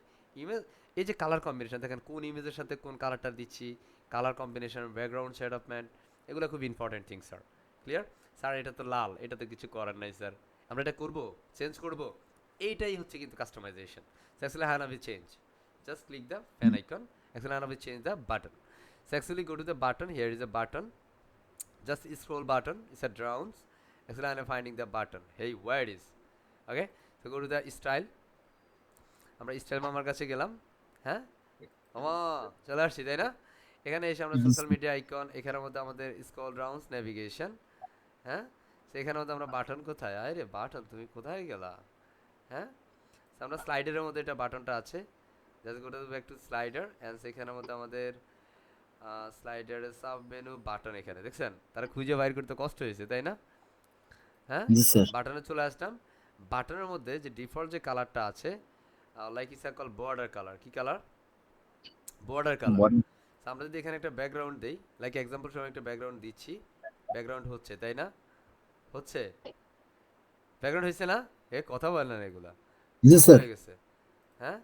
ইমেজ, এই যে কালার কম্বিনেশন দেখেন, কোন ইমেজের সাথে কোন কালারটা দিচ্ছি, কালার কম্বিনেশন, ব্যাকগ্রাউন্ড সেটআপমেন্ট, এগুলো খুব important thing sir. Clear? Sir এটা তো লাল, এটা তো কিছু করার নাই স্যার। আমরা এটা করব, চেঞ্জ করব, এইটাই হচ্ছে কিন্তু customization. So actually how we change, just click the fan icon, actually how we change the button. So actually go to the button, here is a button, just scroll button, it's a drowns, actually I'm finding the button, hey where it is, okay. So go to the style, আমরা style মামার কাছে গেলাম, হ্যাঁ মামা চলে আসছি তাই না। এখানে এসে আমরা জি সোশ্যাল স্যার। মিডিয়া আইকন, এখানের মধ্যে আমাদের স্ক্রল ডাউনস নেভিগেশন, হ্যাঁ সেখানের মধ্যে আমরা বাটন কোথায়, আরে বাটন তুমি কোথায় গেলা, হ্যাঁ। So আমরা স্লাইডারের মধ্যে এটা বাটনটা আছে, just go to back to slider and সেখানের মধ্যে আমাদের স্লাইডারের সাব মেনু বাটন এখানে দেখছেন, তারা খুঁজে বাইর করতে কষ্ট হয়েছে তাই না, হ্যাঁ। জি স্যার। বাটনে চলে আসলাম, বাটনের মধ্যে যে ডিফল্ট যে কালারটা আছে, লাইক ইস কল বর্ডার কালার, কি কালার, বর্ডার কালার। বডি। আমরা যদি এখানে একটা ব্যাকগ্রাউন্ড দেই, লাইক এক্সাম্পল সময় একটা ব্যাকগ্রাউন্ড দিচ্ছি, ব্যাকগ্রাউন্ড হচ্ছে তাই না, হচ্ছে ব্যাকগ্রাউন্ড হয়েছে না, এ কথা বলেন না এগুলা, জি বন্ধ স্যার। হয়ে গেছে, হ্যাঁ।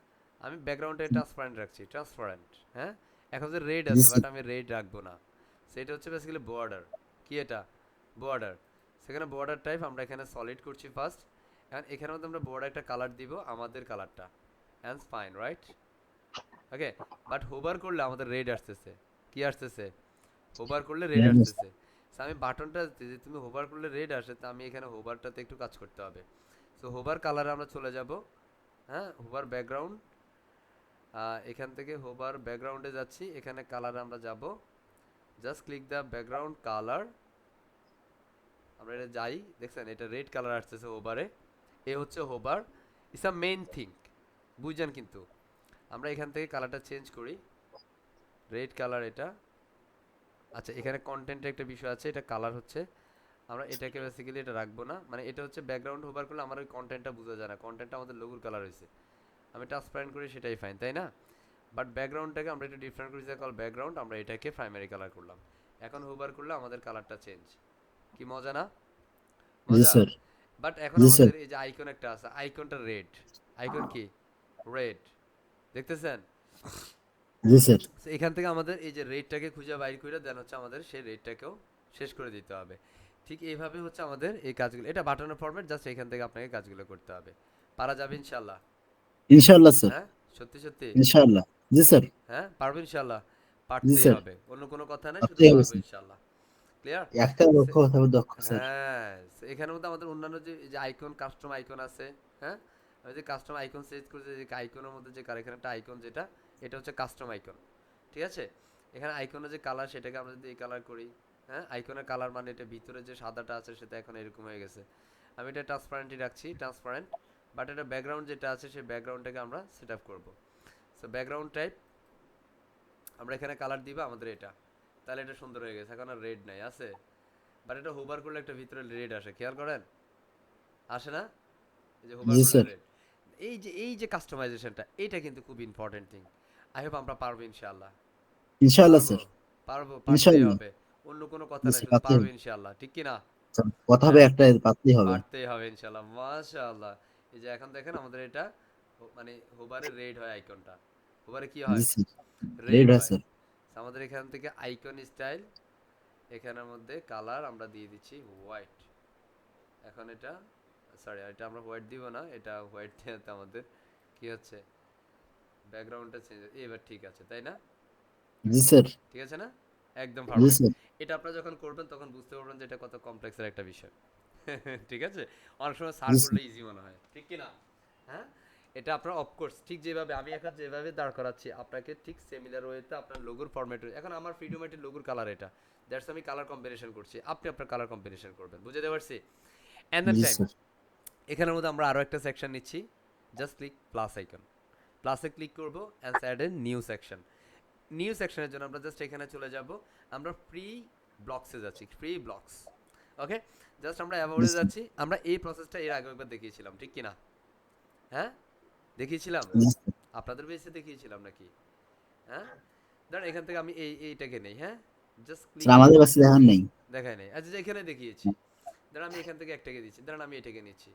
আমি ব্যাকগ্রাউন্ডে ট্রান্সপারেন্ট রাখছি, ট্রান্সপারেন্ট, হ্যাঁ। এখন যে রেড জি আছে বাট স্যার। আমি রেড রাখবো না, সেটা হচ্ছে বেসিক্যালি বর্ডার, কি এটা বর্ডার। সেখানে বর্ডার টাইপ আমরা এখানে সলিড করছি ফার্স্ট, এখন এখানের মধ্যে আমরা বর্ডার একটা কালার দিব, আমাদের কালারটা, and fine right, okay. But hover করলে আমাদের রেড আসতেছে, কি আসতেছে, হোভার করলে রেড রেড আসতেছে। So আমি বাটনটা যে তুমি হোভার করলে রেড আসে, তো আমি এখানে হোভারটাতে একটু কাজ করতে হবে। সো হোভার কালারে আমরা চলে যাব, হ্যাঁ হোভার ব্যাকগ্রাউন্ড, এখান থেকে হোভার ব্যাকগ্রাউন্ডে যাচ্ছি, এখানে কালারে আমরা যাব, just click the background colour, আমরা এটা যাই, দেখছেন এটা রেড কালার আসতেছে হোভারে, এ হচ্ছে hover, it's a main thing, বুঝছেন কিন্তু। আমরা এখান থেকে কালারটা চেঞ্জ করি, রেড কালার এটা, আচ্ছা এখানে কন্টেন্টের একটা বিষয় আছে, এটা কালার হচ্ছে, আমরা এটাকে বেসিক্যালি এটা রাখবো না, মানে এটা হচ্ছে ব্যাকগ্রাউন্ড হোভার করলে আমার ওই কন্টেন্টটা বোঝা যায় না, কন্টেন্টটা আমাদের লোগোর কালার হয়েছে, আমি ট্রান্সপারেন্ট করি সেটাই ফাইন তাই না। বাট ব্যাকগ্রাউন্ডটাকে আমরা একটু ডিফারেন্ট করি, কল ব্যাকগ্রাউন্ড, আমরা এটাকে প্রাইমারি কালার করলাম, এখন হোভার করলে আমাদের কালারটা চেঞ্জ, কি মজা না, জি মজা। স্যার। বাট এখন জি স্যার। আমাদের এই যে আইকন একটা আছে, আইকনটা রেড, আইকন কি রেড, দেখতেছেন। জি স্যার। So এখান থেকে আমাদের এই যে রেটটাকে খুঁজে বাইর করে দেন হচ্ছে আমাদের সেই রেটটাকেও শেষ করে দিতে হবে, ঠিক এইভাবে হচ্ছে আমাদের এই কাজগুলো, এটা বাটনের ফরম্যাট, জাস্ট এখান থেকে আপনাকে কাজগুলো করতে হবে, পারা যাবে ইনশাল্লাহ, ইনশাআল্লাহ স্যার। হ্যাঁ সত্যি সত্যি, ইনশাআল্লাহ। জি স্যার। হ্যাঁ পারবো ইনশাল্লাহ, জি পারতেই স্যার। হবে, অন্য কোনো কথা নাই, শুধু আপনি হবে পারবো স্যার। ইনশাল্লাহ, ক্লিয়ার। একটা লক্ষ্য কথা হবে দক্ষ স্যার। হ্যাঁ এখানের মধ্যে আমাদের অন্যান্য যে যে আইকন, কাস্টম আইকন আছে, হ্যাঁ আমি যে কাস্টম আইকন সেট করেছি, যে আইকনের মধ্যে যে এখানে একটা আইকন যেটা, এটা হচ্ছে কাস্টম আইকন, ঠিক আছে। এখানে আইকনের যে কালার সেটাকে আমরা যদি এই কালার করি, হ্যাঁ আইকনের কালার মানে এটা ভিতরে যে সাদাটা আছে সেটা এখন এরকম হয়ে গেছে, আমি এটা ট্রান্সপারেন্টই রাখছি, ট্রান্সপারেন্ট, বাট এটা ব্যাকগ্রাউন্ড যেটা আছে সেই ব্যাকগ্রাউন্ডটাকে আমরা সেট আপ করবো। সো ব্যাকগ্রাউন্ড টাইপ আমরা এখানে কালার দিবা আমাদের এটা, তাহলে এটা সুন্দর হয়ে গেছে, এখন আর রেড নাই আছে, বাট এটা হোভার করলে একটা ভিতরে রেড আসে, খেয়াল করেন, আসে না, এই যে হোভার জি করলে স্যার। রেড, এই যে কাস্টমাইজেশনটা, এটা কিন্তু খুব ইম্পর্টেন্ট থিং। আই হোপ আমরা পারবো ইনশাআল্লাহ, ইনশাআল্লাহ পারবো, স্যার। পারবো, পারতেই ইনশাআল্লাহ। হবে, অন্য কোনো কথা জি নাই, স্যার, শুধু পারতেই পারবো হবে। ইনশাআল্লাহ, ঠিক কি না, স্যার, কথা হবে হ্যাঁ একটাই, পারতেই হবে। পারতেই হবে ইনশাআল্লাহ, মাশাআল্লাহ। এই যে এখন দেখেন আমাদের এটা মানে হোভারে রেড হয় আইকনটা, হোভারে কি জি হয়, স্যার। রেড রেড হয় হয়। স্যার। So আমাদের এখান থেকে আইকন স্টাইল, এখানের মধ্যে কালার আমরা দিয়ে দিচ্ছি হোয়াইট, এখন এটা সরি এটা আমরা হোয়াইট দিব না, এটা হোয়াইট দেওয়াতে আমাদের কি হচ্ছে, ব্যাকগ্রাউন্ডটা চেঞ্জ, এবার ঠিক আছে তাই না, জি স্যার। ঠিক আছে না, একদম জি পারফেক্ট। স্যার। এটা আপনারা যখন করবেন তখন বুঝতে পারবেন যে এটা কত কমপ্লেক্সের একটা বিষয়। ঠিক আছে, অনেক সময় সার জি করলে স্যার। ইজি মনে হয়, ঠিক কি না, হ্যাঁ। এটা আপনার অফকোর্স ঠিক যেভাবে আমি এখন যেভাবে দাঁড় করাচ্ছি আপনাকে ঠিক সিমিলার ওয়েতে আপনার লোগোর ফরম্যাট, এখন আমার ফ্রিডোমেটের লোগোর কালার এটা, দ্যাটস আমি কালার কম্বিনেশন করছি, আপনি আপনার কালার কম্বিনেশন করবেন, বুঝে দেওয়া পারছি। অ্যান্ড দেন জি টাইম, স্যার। এখানের মধ্যে আমরা আরও একটা সেকশন নিচ্ছি, জাস্ট ক্লিক প্লাস আইকন, প্লাসে ক্লিক করবো and add a new section, new সেকশনের জন্য আমরা জাস্ট এখানে চলে যাব, আমরা ফ্রি ব্লকসে যাচ্ছি, ফ্রি ব্লকস, ওকে। জাস্ট আমরা জি অ্যাবাউটে স্যার। যাচ্ছি, আমরা এই প্রসেসটা এর আগে একবার দেখিয়েছিলাম, ঠিক কি না, হ্যাঁ দেখিয়েছিলাম, জি স্যার। আপনাদের বেসে দেখিয়েছিলাম নাকি, হ্যাঁ। ধরেন এখান থেকে আমি এইটাকে নেই, হ্যাঁ জাস্ট ক্লিক, স্যার, আমাদের কাছে দেখার নেই। দেখায় নেই, আচ্ছা এখানে দেখিয়েছি, ধরেন আমি এখান থেকে একটাকে দিচ্ছি, ধরেন আমি এটাকে নিচ্ছি,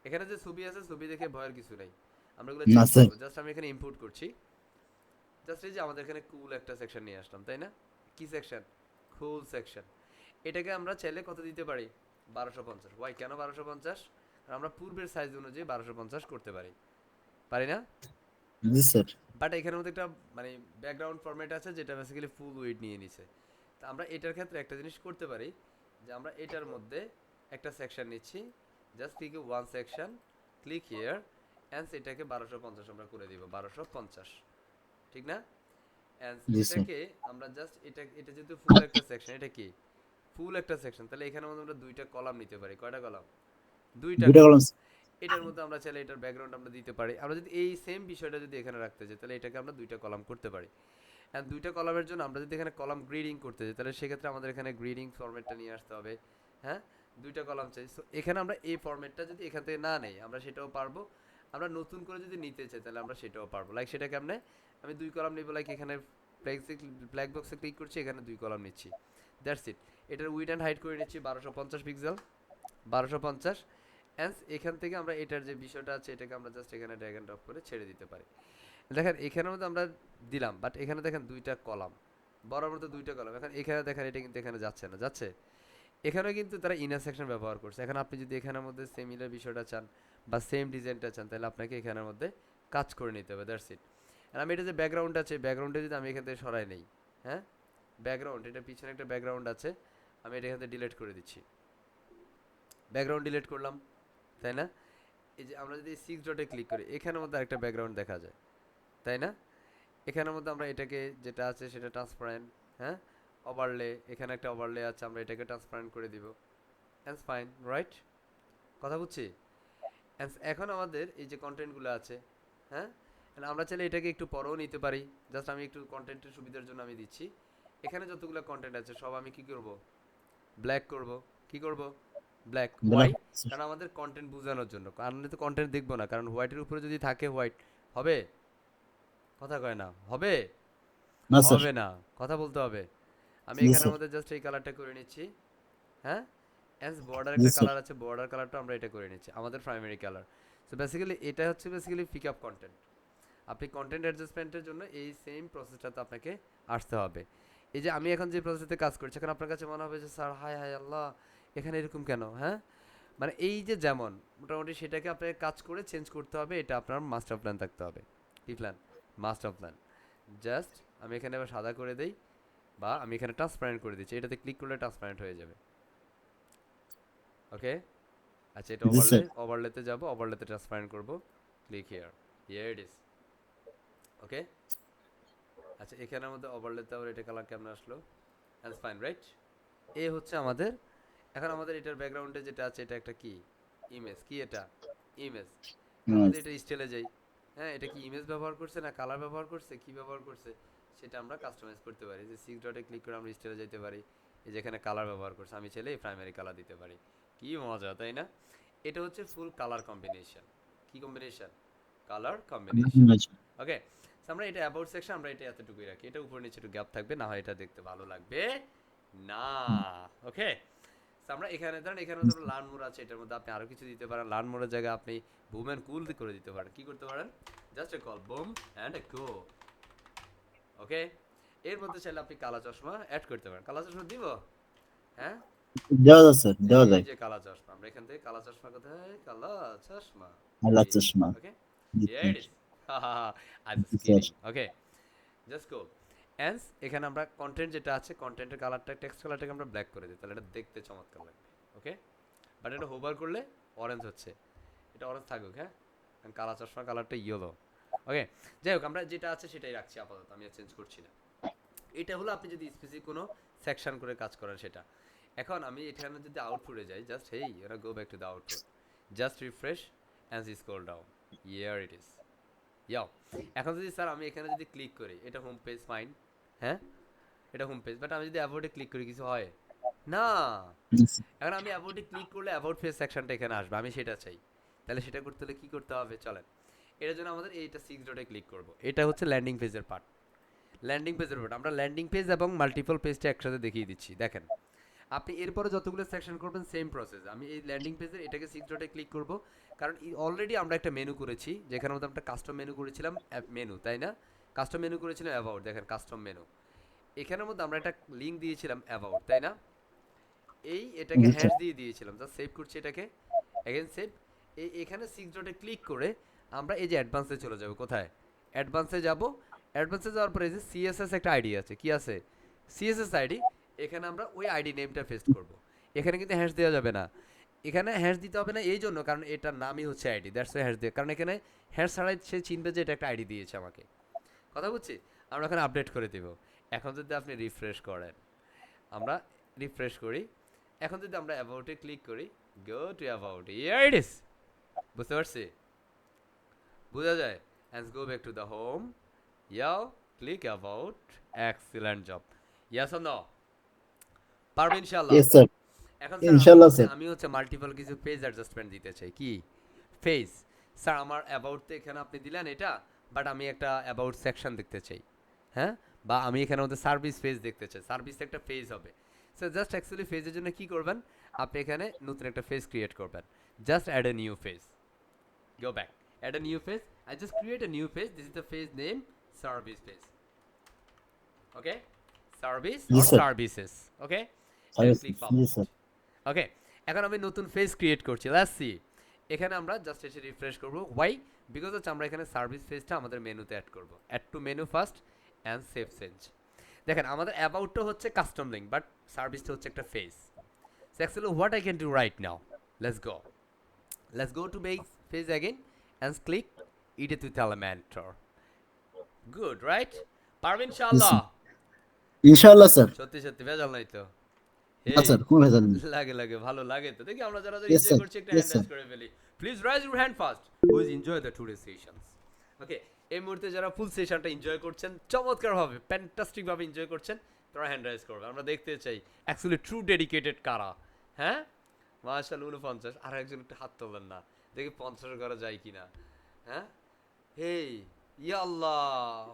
এখানে যে ছবি আছে ছবি দেখে ভয়ের কিছু নেই, আমরা এগুলো না চেঞ্জ স্যার। করবো, জাস্ট আমি এখানে ইম্পোর্ট করছি, জাস্ট এই যে আমাদের এখানে কুল একটা সেকশন নিয়ে আসলাম তাই না, কি সেকশন, কুল সেকশন, এটাকে আমরা চাইলে কত দিতে পারি, 1250, ওয়াই কেন 1250, আর আমরা পূর্বের সাইজ অনুযায়ী 1250 করতে পারি, পারি না? জি স্যার। বাট এখানের মধ্যে একটা মানে ব্যাকগ্রাউন্ড ফরম্যাট আছে যেটা বেসিক্যালি ফুল উইডথ নিয়ে নিছে। তো আমরা এটার ক্ষেত্রে একটা জিনিস করতে পারি যে আমরা এটার মধ্যে একটা সেকশন নিচ্ছি, just click one section, click here, and এটাকে 1250 আমরা করে দিব, 1250, ঠিক না? And G sir. এটাকে আমরা জাস্ট এটা যেহেতু ফুল একটা সেকশন, এটা কি ফুল একটা সেকশন, তাহলে এখানের মধ্যে আমরা দুইটা কলাম নিতে পারি। কয়টা কলাম? দুইটা দুইটা কলাম। কলম। এটার মধ্যে আমরা চাইলে এটার ব্যাকগ্রাউন্ড আমরা দিতে পারি। আমরা যদি এই সেম বিষয়টা যদি এখানে রাখতে চাই তাহলে এটাকে আমরা দুইটা কলাম করতে পারি। এন্ড দুইটা কলামের জন্য আমরা যদি এখানে কলাম গ্রিডিং করতে চাই তাহলে সেক্ষেত্রে আমাদের এখানে গ্রিডিং ফরম্যাটটা নিয়ে আসতে হবে। হ্যাঁ, দুইটা কলাম চাই। সো এখানে আমরা এই ফরম্যাটটা যদি এখান থেকে না নেই আমরা সেটাও পারবো। আমরা নতুন করে যদি নিতে চাই তাহলে আমরা সেটাও পারবো। লাইক সেটা কেমনে? আমি দুই কলাম নিব, লাইক এখানে ব্ল্যাক বক্সে ক্লিক করছি, এখানে দুই কলাম নিচ্ছি, দ্যাটস ইট। এটার উইডথ অ্যান্ড হাইট করে নিচ্ছি 1250 পিক্সেল, 1250। অ্যান্ড এখান থেকে আমরা এটার যে বিষয়টা আছে এটাকে আমরা জাস্ট এখানে ড্র্যাগ এন্ড ড্রপ করে ছেড়ে দিতে পারি। দেখেন এখানের মধ্যে আমরা দিলাম, বাট এখানে দেখেন দুইটা কলাম, বরাবর তো দুইটা কলাম। এখন এখানে দেখেন এটা কিন্তু এখানে যাচ্ছে না, যাচ্ছে? এখানেও কিন্তু তারা ইনার সেকশন ব্যবহার করছে। এখন আপনি যদি এখানের মধ্যে সিমিলার বিষয়টা চান বা সেম ডিজাইনটা চান তাহলে আপনাকে এখানের মধ্যে কাজ করে নিতে হবে, দ্যাটস ইট। আর আমি এটা যে ব্যাকগ্রাউন্ড আছে, ব্যাকগ্রাউন্ডে যদি আমি এখান থেকে সরাই নেই, হ্যাঁ, ব্যাকগ্রাউন্ড, এটা পিছনে একটা ব্যাকগ্রাউন্ড আছে, আমি এটা এখান থেকে ডিলিট করে দিচ্ছি, ব্যাকগ্রাউন্ড ডিলিট করলাম, তাই না? এই যে আমরা যদি 6 ডটে ক্লিক করি এখানের মধ্যে আরেকটা ব্যাকগ্রাউন্ড দেখা যায়, তাই না? এখানের মধ্যে আমরা এটাকে যেটা আছে সেটা ট্রান্সপারেন্ট, হ্যাঁ, ওভারলে, এখানে একটা ওভারলে আছে, আমরা এটাকে ট্রান্সপারেন্ট করে দিব, অ্যান্ড ফাইন, রাইট? কথা বুঝছি? অ্যান্ড এখন আমাদের এই যে কন্টেন্টগুলো আছে, হ্যাঁ, and আমরা চাইলে এটাকে একটু পরেও নিতে পারি। জাস্ট আমি একটু কন্টেন্টের সুবিধার জন্য আমি দিচ্ছি। এখানে যতগুলো কন্টেন্ট আছে সব আমি কি করব? ব্ল্যাক করব। কি করব? ব্ল্যাক। ব্ল্যাক। হোয়াই? কারণ আমাদের কন্টেন্ট বোঝানোর জন্য, কারণ আমি তো কন্টেন্ট দেখবো না, কারণ হোয়াইটের উপরে যদি থাকে হোয়াইট হবে? কথা কয় না, হবে? না স্যার। হবে না, কথা বলতে হবে। আমি জি এখানের স্যার। মধ্যে জাস্ট এই কালারটা করে নিচ্ছি, হ্যাঁ, অ্যাজ বর্ডার জি একটা স্যার। কালার আছে, বর্ডার কালারটা আমরা এটা করে নিচ্ছি আমাদের প্রাইমারি কালার। সো বেসিক্যালি এটা হচ্ছে বেসিক্যালি পিক আপ কন্টেন্ট। আপনি কন্টেন্ট অ্যাডজাস্টমেন্টের জন্য এই সেম প্রসেসটাতে আপনাকে আসতে হবে। এই যে আমি এখন যে প্রসেসে কাজ করছি, এখন আপনার কাছে মনে হবে যে স্যার হায় হায় আল্লাহ এখানে এরকম কেন, হ্যাঁ, মানে এই যে যেমন মোটামুটি সেটাকে আপনাকে কাজ করে চেঞ্জ করতে হবে, এটা আপনার মাস্টার প্ল্যান থাকতে হবে। কি প্ল্যান? Master plan. জাস্ট আমি এখানে আবার সাদা করে দেই, বা আমি এখানে ট্রান্সপারেন্ট করে দিচ্ছি, এটাতে ক্লিক করলে ট্রান্সপারেন্ট হয়ে যাবে। ওকে, আচ্ছা এটা জি ওভারলে, স্যার। ওভারলেতে যাব, ওভারলেতে ট্রান্সপারেন্ট করব, click here, here it is. Okay, আচ্ছা এখানের মধ্যে ওভারলেতে আবার এটা কালার কেমন আসলো? That's fine, right? এই হচ্ছে আমাদের। এখন আমাদের এটার ব্যাকগ্রাউন্ডে যেটা আছে এটা একটা কি ইমেজ, কি এটা ইমেজ। আমরা যদি এটা স্টাইলে যাই, হ্যাঁ, এটা কি ইমেজ ব্যবহার করছে না কালার ব্যবহার করছে, কি ব্যবহার করছে সেটা আমরা কাস্টমাইজ করতে পারি। যে 6 ডটে ক্লিক করে আমরা স্টাইলে যেতে পারি, এই যেখানে কালার ব্যবহার করছে আমি চাইলে এই প্রাইমারি কালার দিতে পারি। কি মজা, তাই না? এটা হচ্ছে ফুল কালার কম্বিনেশন। কি কম্বিনেশন? Colour combination. ওকে, আমরা এটা অ্যাবাউট সেকশন আমরা এটা এতটুকুই রাখি, এটা উপর নিচে একটু গ্যাপ থাকবে, না হয় এটা দেখতে ভালো লাগবে না। ওকে, আমরা এখানে ধরেন এখানে ধরুন লার্ন মোড আছে, এটার মধ্যে আপনি আরো কিছু দিতে পারেন। লার্ন মোডের জায়গায় আপনি বুম এন্ড কুল করে দিতে পারেন। কি করতে পারেন? Just a call boom and a cool. Okay, এর মধ্যে চাইলে আপনি কালা চশমা অ্যাড করতে পারেন। কালা চশমা দিব? হ্যাঁ, দেওয়া যায় স্যার, দেওয়া এই যায়। যে কালা চশমা, আমরা এখান থেকে কালা চশমা কোথায়? কালা চশমা, আল্লাহ এই যে। চশমা। ওকে, জি here sir. It is. I just জি sir. Kidding. Okay, just cool. And এখানে আমরা কন্টেন্ট যেটা আছে কন্টেন্টের কালারটা, টেক্সট কালারটাকে আমরা ব্ল্যাক করে দিই, তাহলে এটা দেখতে চমৎকার লাগবে। ওকে, বাট এটা হোভার করলে অরেঞ্জ হচ্ছে, এটা অরেঞ্জ থাকুক, হ্যাঁ, কারণ কালা চশমা কালারটা ইয়েলো। ওকে, যাই হোক আমরা যেটা আছে সেটাই রাখছি আপাতত, আমি আর চেঞ্জ করছি না। এটা হলো আপনি যদি স্পেসিফিক কোনো সেকশন করে কাজ করেন সেটা। এখন আমি এখানে যদি আউটপুটে যাই, just hey you know go back to the output, just refresh and scroll down, here it is. Yo, এখন যদি স্যার আমি এখানে যদি ক্লিক করি, এটা হোম পেজ, ফাইন, হ্যাঁ, এটা হোম পেজ, বাট আমি যদি অ্যাবাউটে ক্লিক করি কিছু হয় না। জি স্যার। এখন আমি অ্যাবাউটে ক্লিক করলে অ্যাবাউট পেজ সেকশনটা এখানে আসবে, আমি সেটা চাই। তাহলে সেটা করতে হলে কি করতে হবে চলেন। এটার জন্য আমাদের এইটা 6 ডটে ক্লিক করব, এটা হচ্ছে ল্যান্ডিং পেজের পার্ট। ল্যান্ডিং পেজের পার্ট আমরা ল্যান্ডিং পেজ এবং মাল্টিপল পেজটা একসাথে দেখিয়ে দিচ্ছি। দেখেন আপনি এরপরে যতগুলো সেকশন করবেন সেম প্রসেস। আমি এই ল্যান্ডিং পেজের এটাকে 6 ডটে ক্লিক করব, কারণ অলরেডি আমরা একটা মেনু করেছি, যেখানে মধ্যে আমরা কাস্টম মেনু করেছিলাম, মেনু, তাই না? কাস্টম মেনু করেছিলাম অ্যাবাউট, দেখেন কাস্টম মেনু, এখানের মধ্যে আমরা একটা লিঙ্ক দিয়েছিলাম অ্যাবাউট, তাই না? এই এটাকে জি হ্যাশ স্যার। দিয়ে দিয়েছিলাম, জাস্ট সেভ করছি এটাকে, এগেন সেভ। এখানে 6 ডটে ক্লিক করে আমরা এই যে অ্যাডভান্সে চলে যাব। কোথায়? অ্যাডভান্সে যাব। অ্যাডভান্সে যাওয়ার পরে এই যে সিএসএস একটা আইডি আছে, কি আছে? CSS ID. এখানে আমরা ওই আইডি নেমটা পেস্ট করব। এখানে কিন্তু হ্যাশ দেওয়া যাবে না। এখানে হ্যাশ দিতে হবে না এই জন্য, কারণ এটার নামই হচ্ছে আইডি, দ্যাটস ওয়াই হ্যাশ দিয়ে, কারণ এখানে হ্যাশ ছাড়াই সে চিনবে যে এটা একটা আইডি দিয়েছে আমাকে। কথা বুঝছি? আমরা এখানে আপডেট করে দিব। এখন যদি আপনি রিফ্রেশ করেন, আমরা রিফ্রেশ করি, এখন যদি আমরা অ্যাবাউটে ক্লিক করি, go to about, here it is. বুঝতে পারছি? বোঝা যায়? And go back to the home, ইয়াও click about, excellent job. Yes or no? পারবে ইনশাআল্লাহ? Yes, sir. এখন স্যার Inshallah, sir. আমি হচ্ছে মাল্টিপল কিছু পেজ অ্যাডজাস্টমেন্ট দিতে চাই। কি পেজ? স্যার আমার অ্যাবাউটতে এখানে আপনি দিলেন এটা, বাট আমি একটা অ্যাবাউট সেকশন দেখতে চাই। হ্যাঁ, বা আমি এখানে আমাদের সার্ভিস পেজ দেখতে চাই, সার্ভিস একটা পেজ হবে। স্যার জাস্ট অ্যাকচুয়ালি পেজের জন্য কি করবেন, আপনি এখানে নতুন একটা পেজ ক্রিয়েট করবেন। Just add a new page, go back, add a new page. I just create a new page. This is the page name, service page. Okay, service or Yes, sir. services. Okay, and Yes, click yes, publish. sir. ওকে, এখন আমি নতুন page create করছি। Let's see. এখানে আমরা just এসে refresh করব। Y? Because হচ্ছে আমরা এখানে সার্ভিস পেজটা আমাদের মেনুতে অ্যাড করব। Add to menu first and save change. দেখেন আমাদের অ্যাবাউটটা হচ্ছে কাস্টম লিঙ্ক, বাট সার্ভিসটা হচ্ছে একটা page. So actually what I can do right now, let's go. Let's go to page again and click edit with Elementor. Good, right? পারবে ইনশাআল্লাহ? Inshallah, sir. সত্যি সত্যি ভেজাল নাই তো? না, এই sir, কোনো ভেজাল নেই। লাগে লাগে, ভালো লাগে তো। দেখি আমরা যারা Yes, এনজয় sir. করছি একটা Yes, হ্যান্ড sir. রাইজ করে ফেলি। Please rise your hand first who is enjoy the today sessions. Okay, এই মুহূর্তে যারা ফুল সেশনটা এনজয় করছেন, চমৎকারভাবে ফ্যান্টাস্টিক ভাবে এনজয় করছেন, তারা হ্যান্ড রাইজ করবে। আমরা দেখতে চাই অ্যাকচুয়ালি ট্রু ডেডিকেটেড কারা। হ্যাঁ, মাশাআল্লাহ 49। আর একজন একটু হাত তোলেন না, দেখি 50 করা যায় কিনা। হ্যাঁ, হেই ইয়া আল্লাহ,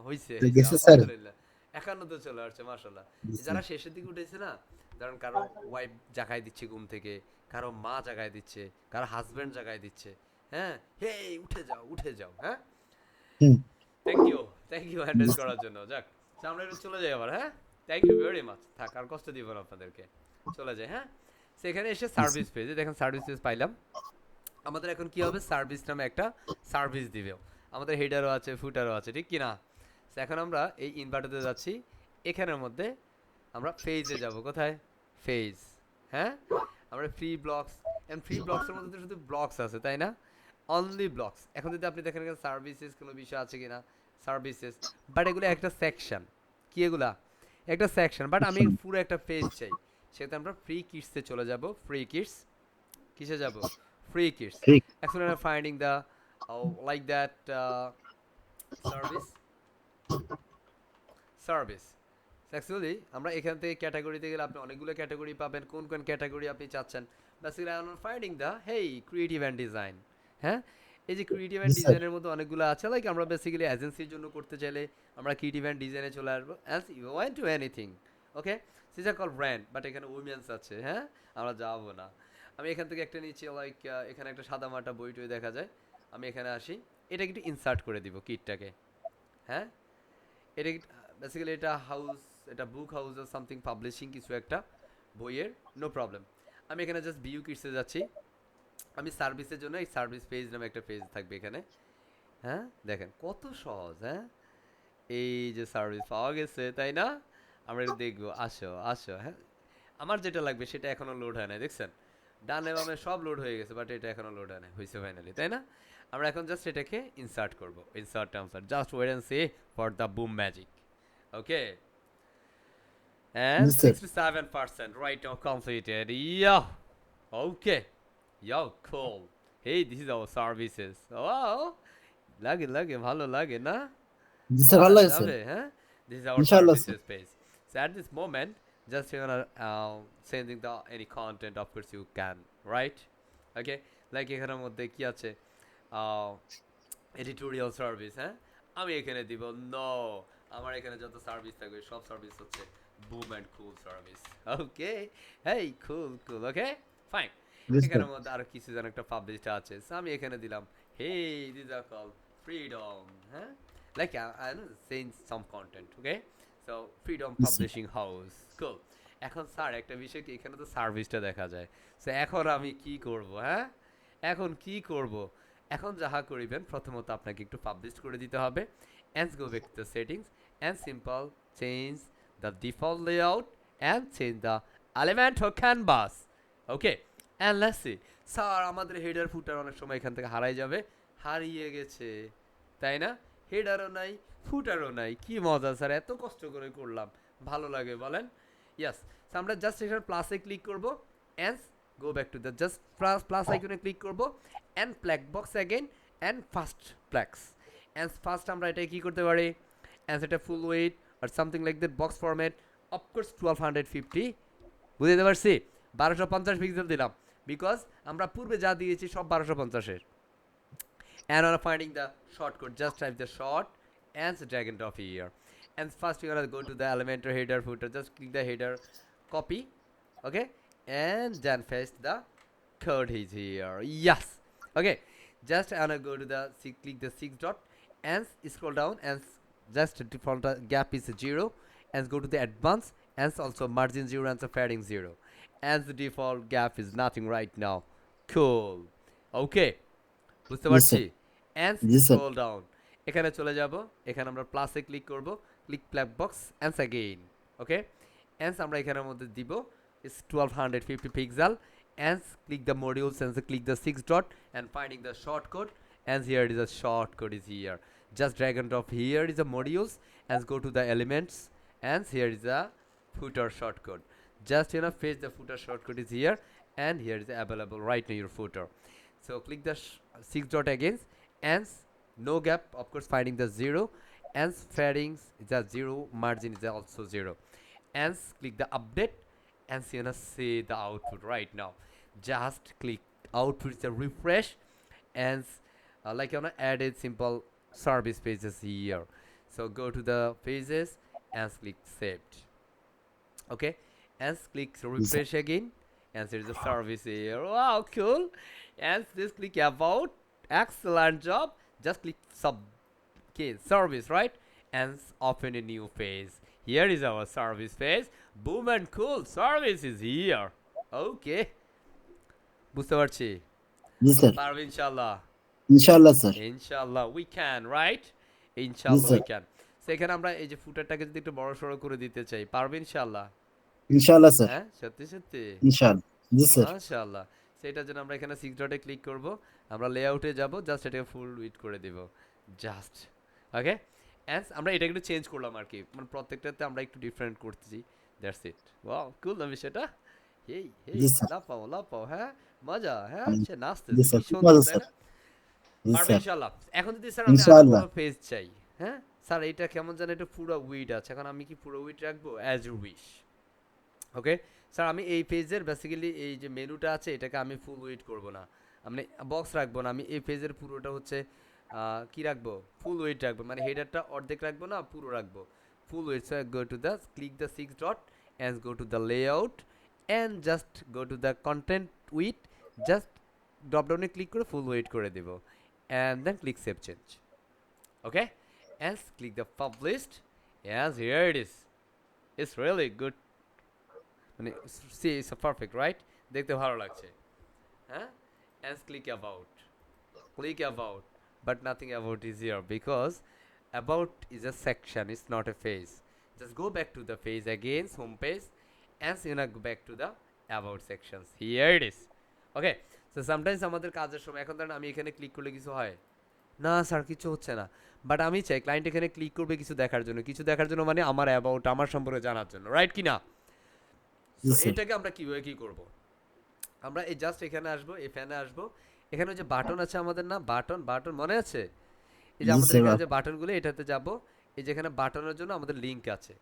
হইছে তো গেছে, sir? আলহামদুলিল্লাহ। 51 তো চলে আসছে মাশাআল্লাহ। Yes, sir. যারা শেষের দিকে উঠেছে না, কারণ কারো ওয়াইফ জাগায় দিচ্ছে ঘুম থেকে, কারো মা জাগায় দিচ্ছে, কারো হাজবেন্ড জাগায় দিচ্ছে। হ্যাঁ, হেই উঠে যাও উঠে যাও। হ্যাঁ, হুম। থ্যাংক ইউ হ্যান্ডেল করার জন্য। যাক, তো আমরা একটু চলে যাই আবার। হ্যাঁ, থ্যাংক ইউ ভেরি মাচ। থাক, আর কষ্ট দিব না আপনাদেরকে, চলে যাই। হ্যাঁ, সেখানে এসে সার্ভিস পেজে দেখেন সার্ভিস পেজ পাইলাম। আমাদের এখন কি হবে, সার্ভিস নামে একটা সার্ভিস দিবে। আমাদের হেডারও আছে, ফুটারও আছে, ঠিক কি না? তো এখন আমরা এই ইনভার্টারতে যাচ্ছি। এখানের মধ্যে আমরা ফেজে যাব। কোথায়? ফেজ। হ্যাঁ, আমরা ফ্রি ব্লকস, এন্ড ফ্রি ব্লকসের মধ্যে তো শুধু ব্লকস আছে, তাই না? Only blocks. এখন যদি আপনি দেখেন এখানে সার্ভিসেস কোনো বিষয় আছে কিনা, সার্ভিসেস, বাট এগুলো একটা সেকশন। কি এগুলা? একটা সেকশন, বাট আমি পুরো একটা পেজ চাই। সেটা আমরা ফ্রি কিডসে চলে যাব। ফ্রি কিডস, কিসে যাব? Free kids. ঠিক। Actually, I'm finding the like that service. Service. So actually, আমরা এখান থেকে ক্যাটাগরিতে গেলে আপনি অনেকগুলো ক্যাটাগরি পাবেন। কোন কোন ক্যাটাগরি আপনি চাচ্ছেন? Basically, I'm finding the hey creative and design. হ্যাঁ, এই যে ক্রিয়েটিভ অ্যান্ড Yes, sir. ডিজাইনের মধ্যে অনেকগুলো আছে। লাইক আমরা বেসিক্যালি এজেন্সির জন্য করতে চাইলে আমরা ক্রিয়েটিভ অ্যান্ড ডিজাইনে চলে আসবো। As you want to anything. Okay, these are call brand, but এখানে উইমেন্স আছে। হ্যাঁ, আমরা যাবো না। আমি এখান থেকে একটা নিচ্ছি, লাইক এখানে একটা সাদা মাটা বই টই দেখা যায়। আমি এখানে আসি, এটাকে একটু ইনসার্ট করে দিব কিটটাকে। হ্যাঁ, এটা বেসিক্যালি এটা হাউস, এটা বুক হাউস আর সামথিং পাবলিশিং কিছু একটা বইয়ের, নো প্রবলেম। আমি এখানে জাস্ট ভিউ কিটসে যাচ্ছি। আমি সার্ভিসের জন্য এই সার্ভিস পেজ নামে একটা পেজ থাকবে এখানে। হ্যাঁ, দেখেন কত সহজ। হ্যাঁ, এই যে সার্ভিস পাওয়া গেছে, তাই না? আমরা এটা দেখবো। আসো আসো। হ্যাঁ, আমার যেটা লাগবে সেটা এখনো লোড হয় না, দেখছেন? ডানে বামে সব লোড হয়ে গেছে, বাট এটা এখনো লোড হয় না, হয়েছে ফাইনালি, তাই না? আমরা এখন জাস্ট এটাকে ইনসার্ট করব। Insert transfer, just wait and see for the boom magic. Okay, and Yes, sir. 67% right now completed. Yeah, okay, yeah, cool. Hey, this is our services. Wow, লাগে লাগে ভালো লাগে না? জি স্যার, ভালো লাগে স্যার। যাবে, হ্যাঁ? This is our ইনশাআল্লাহ sir. services page. So at this moment, just you wanna sending the any content, of course you can, right? Okay, like এখানের মধ্যে কি আছে? Editorial service. হ্যাঁ, আমি এখানে দিব নো। আমার এখানে যত সার্ভিস থাকবে সব সার্ভিস হচ্ছে broom and cool service. Okay, hey cool cool. Okay, fine. Yes, এখানের sir. মধ্যে আরো কিছু যেন একটা পাবলিশড আছে, সো আমি এখানে দিলাম hey this are call Freedom. হ্যাঁ, like I no saying some content. Okay, so Freedom Yes, sir. Publishing house, cool. এখন স্যার একটা বিষয় কি, এখানে তো সার্ভিসটা দেখা যায়। সো এখন আমি কি করব? হ্যাঁ, এখন কি করব? এখন যাহা করিবেন প্রথমত আপনাকে একটু পাবলিশ করে দিতে হবে। And go back to the settings and simple change the default layout and change the element or canvas. Okay, and let's see. Sir আমাদের হেডার ফুটার অনেক সময় এখান থেকে হারাই যাবে। হারিয়ে গেছে, তাই না? হেডারও নাই, ফুটারও নাই। কি মজা স্যার, এত কষ্ট করে করলাম, ভালো লাগে বলেন? ইয়াস, আমরা জাস্ট এখানে প্লাসে ক্লিক করব and go back to the just plus আইকনে ক্লিক করব and black box again and fast plex and first আমরা এটা কি করতে পারি and এটা ফুল wait or something like that box format, of course 1250, বুঝতে পারছি? 1250 পিক্সেল দিলাম বিকজ আমরা পূর্বে যা দিয়েছি সব 1250 এর। And on finding the shortcut, just type the short and drag and drop here. And first you're gonna go to the Elementor header footer, just click the header, copy, okay, and then paste the code is here. Yes, okay, just gonna go to the click the 6 dot and scroll down and just default gap is 0 and go to the advanced and also margin 0 and the padding 0 and the default gap is nothing right now. Cool, okay, বুঝতে Yes, পারছি? sir. and Yes, sir. scroll down, এখানে চলে যাব, এখানে আমরা প্লাসে click করব, click black box and again, okay, and আমরা এখানের মধ্যে দিব is 1250 pixel and click the modules and click the 6 dot and finding the shortcode and here is a shortcode is here, just drag and drop, here is the modules and go to the elements and here is the footer shortcode, just paste the footer shortcode is here and here is available right near your footer. So click the 6 dot again and no gap, of course finding the 0 and paddings is a 0, margin is also 0 and click the update and see the output right now. Just click output is a refresh and like added simple service pages here. So go to the pages and click saved, okay, and click refresh again and there is a service here. Wow, cool. And this click about, excellent job, just click sub, okay, service, right, and open a new page. Here is our service page. Boom and cool, service is here. Okay, বুঝতে পারছি? Yes, sir. পারবে ইনশাআল্লাহ? Inshallah, sir. ইনশাআল্লাহ we can, right? Yes, ইনশাআল্লাহ sir. we can. সেখানে আমরা এই যে ফুটারটাকে যদি একটু বড় সড়ো করে দিতে চাই, পারবে ইনশাআল্লাহ? Inshallah, sir. হ্যাঁ, সত্যি সত্যি? Inshallah. Yes, sir. মাশাআল্লাহ। সেটার জন্য আমরা এখানে 6 ডটে ক্লিক করব, আমরা লেআউটে যাব, জাস্ট এটাকে ফুল উইডথ করে দেব, জাস্ট, ওকে, এন্ড আমরা এটা একটু চেঞ্জ করলাম আর কি, মানে প্রত্যেকটাতে আমরা একটু ডিফারেন্ট করতেছি, দ্যাটস ইট। ওয়াও, কুল না বিষয়টা? হেই হেই, Yes, sir. লাপাও, হ্যাঁ, মজা, হ্যাঁ, সে নাচতেছে, Yes, sir. কি খুব সুন্দর, ভালো, তাই sir. না? Yes, পারবে sir. ইনশাআল্লাহ। এখন যদি স্যার আমি আরো Inshallah. বড় পেজ চাই, হ্যাঁ স্যার, এইটা কেমন জানি একটু পুরো উইড আছে, এখন আমি কি পুরো উইড রাখবো? As you wish, okay sir. আমি এই পেজের বেসিক্যালি এই যে মেনুটা আছে এটাকে আমি ফুল উইড করব না, আমি বক্স রাখবো না, আমি এই পেজের পুরোটা হচ্ছে কি রাখবো? ফুল উইড রাখবো, মানে হেডারটা অর্ধেক রাখবো না, পুরো রাখবো full width. So go to the click the 6 dot and go to the layout and just go to the content width, just drop ডাউনে ক্লিক করে ফুল উইড করে দেব and then click save change, okay, and click the published and here it is, it's really good, মানে see it's perfect, right? দেখতে ভালো লাগছে, হ্যাঁ, and click about, but nothing about is here because about is a section, it's not a page. Just go back to the page again, home page, and go back to the about sections. Here it is, okay. So sometimes আমাদের কাজের সময়, এখন ধরেন আমি এখানে click করলে কিছু হয় না স্যার, কিছু হচ্ছে না, বাট আমি চাই ক্লায়েন্ট এখানে ক্লিক করবে কিছু দেখার জন্য, মানে আমার অ্যাবাউট, আমার সম্পর্কে জানার জন্য, রাইট কি না? Yes, sir. এটাকে আমরা কিভাবে কি করব? আমরা এই জাস্ট এখানে আসবো, এই ফ্যানে আসবো, এখানে যে বাটন আছে আমাদের, না বাটন মনে আছে? এই যে Yes, আমাদের sir. এখানে যে বাটনগুলো, এটাতে যাব, এই যেখানে বাটনের জন্য আমাদের লিংক আছে,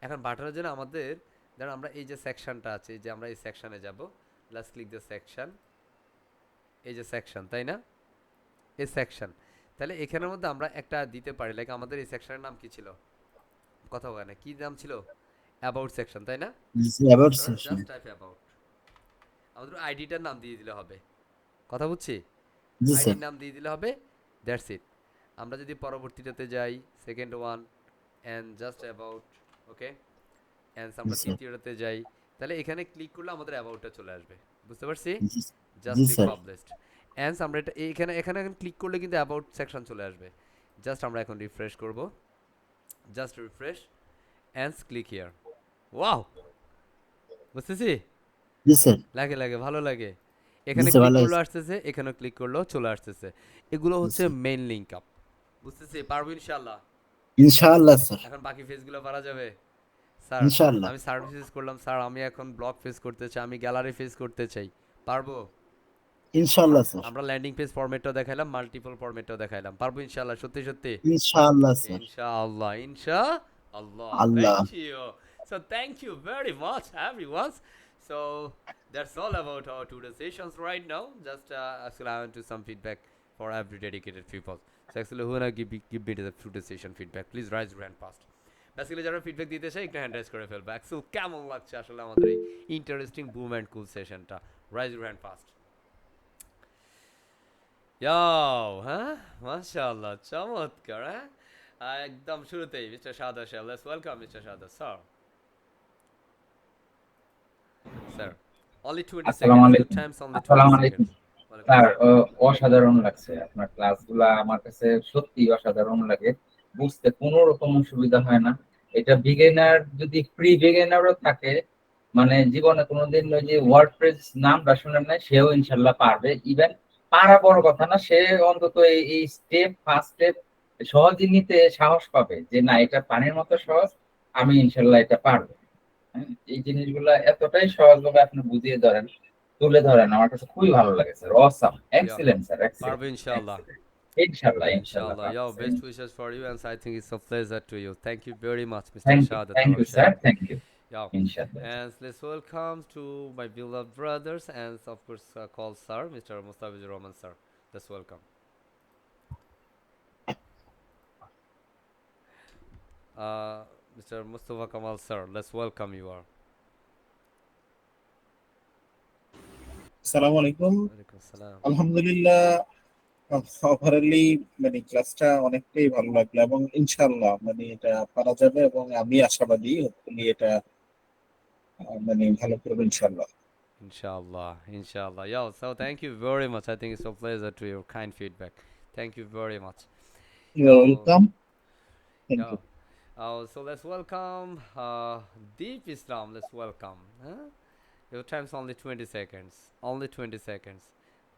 এখন বাটনের জন্য আমাদের, ধরুন আমরা এই যে সেকশনটা আছে, এই যে আমরা এই সেকশনে যাব, লেটস ক্লিক দ্য সেকশন, এই যে সেকশন, তাই না? এই সেকশন, তাহলে এখানের মধ্যে আমরা একটা দিতে পারি, লাইক আমাদের এই সেকশনের নাম কি ছিল? কথা বলে না, কি নাম ছিল? অ্যাবাউট সেকশন, তাই না? Yes, sir. About section. Just type about, আমাদের আইডিটার নাম দিয়ে দিলে হবে, কথা বুঝছি? Yes, sir. আইডির নাম দিয়ে দিলে হবে, দ্যাটস ইট। আমরা যদি পরবর্তীটাতে যাই, second one and just about, okay, and আমরা Yes, sir. তৃতীয়টাতে যাই, তাহলে এখানে ক্লিক করলে আমাদের অ্যাবাউটটা চলে আসবে, বুঝতে পারছি? Yes, just yes, click sir. Published and আমরা এটা এখানে এখানে ক্লিক করলে কিন্তু অ্যাবাউট সেকশন চলে আসবে। জাস্ট আমরা এখন রিফ্রেশ করব, just refresh and click here. Wow, বুঝতেছি, জি স্যার। লাগে লাগে ভালো লাগে। জি এখানে স্যার, ক্লিক ভালো করলেও লাগছে। আসতেছে, এখানেও ক্লিক করলেও চলে আসতেছে। এগুলো জি হচ্ছে স্যার। মেইন লিঙ্ক আপ, বুঝতেছি, পারবো ইনশাল্লাহ। ইনশাআল্লাহ স্যার। এখন বাকি ফেজগুলো পারা যাবে। স্যার ইনশাআল্লাহ। আমি সার্ভিসেস করলাম, স্যার আমি এখন ব্লগ ফেস করতে চাই, আমি গ্যালারি ফেস করতে চাই, পারবো? ইনশাআল্লাহ স্যার। আমরা ল্যান্ডিং পেজ ফরম্যাটটাও দেখাইলাম, মাল্টিপল ফরম্যাটটাও দেখাইলাম, পারবো ইনশাআল্লাহ, সত্যি সত্যি। ইনশাআল্লাহ sir. Inshallah, inshallah. Allah. Thank you. So thank you very much, everyone. So that's all about our tutor sessions right now. Just actually, I want to some feedback for every dedicated people. So actually, who wanna give me the tutor session feedback? Please raise your hand fast. Basically যারা feedback দিতে চাই একটু hand rise করে ফেলবে। Axle কেমন লাগছে আসলে আমাদের এই ইন্টারেস্টিং বুম অ্যান্ড কুল সেশনটা? Rise your hand fast. ইয়াও, হ্যাঁ, মাশাআল্লাহ, চমৎকার, হ্যাঁ। একদম শুরুতেই mister Shahadat sir, let's welcome mister Shahadat sir. Sir, only 20 আসসালামু seconds, your আলাইকুম। time's only 20 আসসালামু আলাইকুম। seconds. ওয়ালাইকুম স্যার, আসসালাম। অসাধারণ লাগছে আপনার ক্লাসগুলা, আমার কাছে সত্যি অসাধারণ লাগে। বুঝতে কোনো রকম অসুবিধা হয় না। এটা বিগিনার, যদি প্রি বিগিনারও থাকে, মানে জীবনে কোনোদিন ওই যে ওয়ার্ডপ্রেস নামটা শুনেন নাই, সেও ইনশাল্লাহ পারবে। ইভেন পারা বড় কথা না, সে অন্তত এই স্টেপ, ফার্স্ট স্টেপ সহজে নিতে সাহস পাবে যে না, এটা পানির মতো সহজ, আমি ইনশাল্লাহ এটা পারবো। হ্যাঁ, এই জিনিসগুলা এতটাই সহজভাবে আপনি বুঝিয়ে ধরেন, তুলে ধরেন, আমার কাছে খুবই ভালো লাগে স্যার। অসাম, ইয়া, এক্সিলেন্ট স্যার, পারবে এক্সিলেন্ট, ইনশাআল্লাহ। এক্সিলেন্ট। ইনশাআল্লাহ, ইনশাআল্লাহ Inshallah. পারবো Yo, sir. best wishes for you, and I think it's a pleasure to you. Thank you very much, Mr. Thank you, Shahadat thank Alam you Sheikh. Sir, thank you. Yo, ইনশাআল্লাহ। and let's welcome to my beloved brothers and of course call sir, Mr. Mustafizur Rahman sir. Let's welcome. Mr. Mustafa Kamal sir, let's welcome you all. আসসালামু আলাইকুম। Walaikum salam. আলহামদুলিল্লাহ, overally মানে ক্লাসটা অনেকটাই ভালো লাগলো এবং ইনশাআল্লাহ মানে এটা পারা যাবে এবং আমি আশাবাদী হোপফুলি এটা মানে ভালো করবে ইনশাআল্লাহ। Inshallah, inshallah. Yo, so thank you very much. I think it's a pleasure to your kind feedback. Thank you very much. You are welcome. Thank Yeah. You. So let's welcome Deep Islam. Let's welcome. Huh? Your time's only 20 seconds. Only 20 seconds.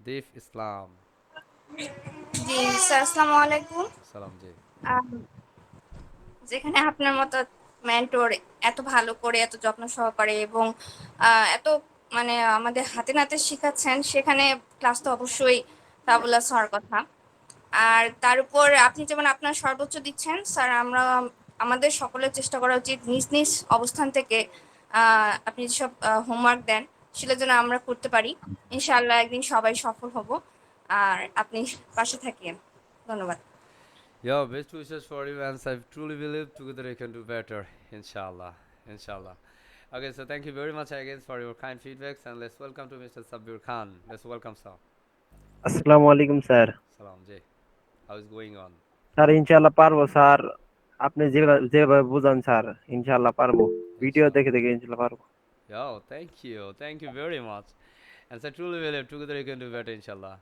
Deep Islam. G sir, আসসালামু আলাইকুম। Salam ji. আম, যেখানে আপনার মতো mentor এত ভালো করে, এত যত্ন সহকারে এবং এত মানে আমাদের হাতে নাতে শেখাচ্ছেন, সেখানে ক্লাস তো অবশ্যই ফাবুলাস হওয়ার কথা। আর তার উপর আপনি যেমন আপনার সর্বোচ্চ দিচ্ছেন স্যার, আমাদের সকলের চেষ্টা করা উচিত নিজ নিজ অবস্থান থেকে আপনি যেসব হোমওয়ার্ক দেন সেটা যেন আমরা করতে পারি। ইনশাআল্লাহ একদিন সবাই সফল হব। আর আপনি পাশে থাকেন। ধন্যবাদ। Yeah, best wishes for you, and I truly believe together we can do better. Inshallah. Inshallah. Okay, so thank you very much again for your kind feedbacks, and let's welcome to Mr. Sabir Khan. Let's welcome sir. আসসালামু আলাইকুম sir. Salam ji. How is going on? Sir ইনশাআল্লাহ পারবো sir. আপনি যেভাবে যেভাবে বুঝান sir, ইনশাআল্লাহ পারবো। Video Inshallah. দেখে দেখে ইনশাআল্লাহ পারবো। Yo, thank you. Thank you very much. And so truly believe together you can do better, inshallah.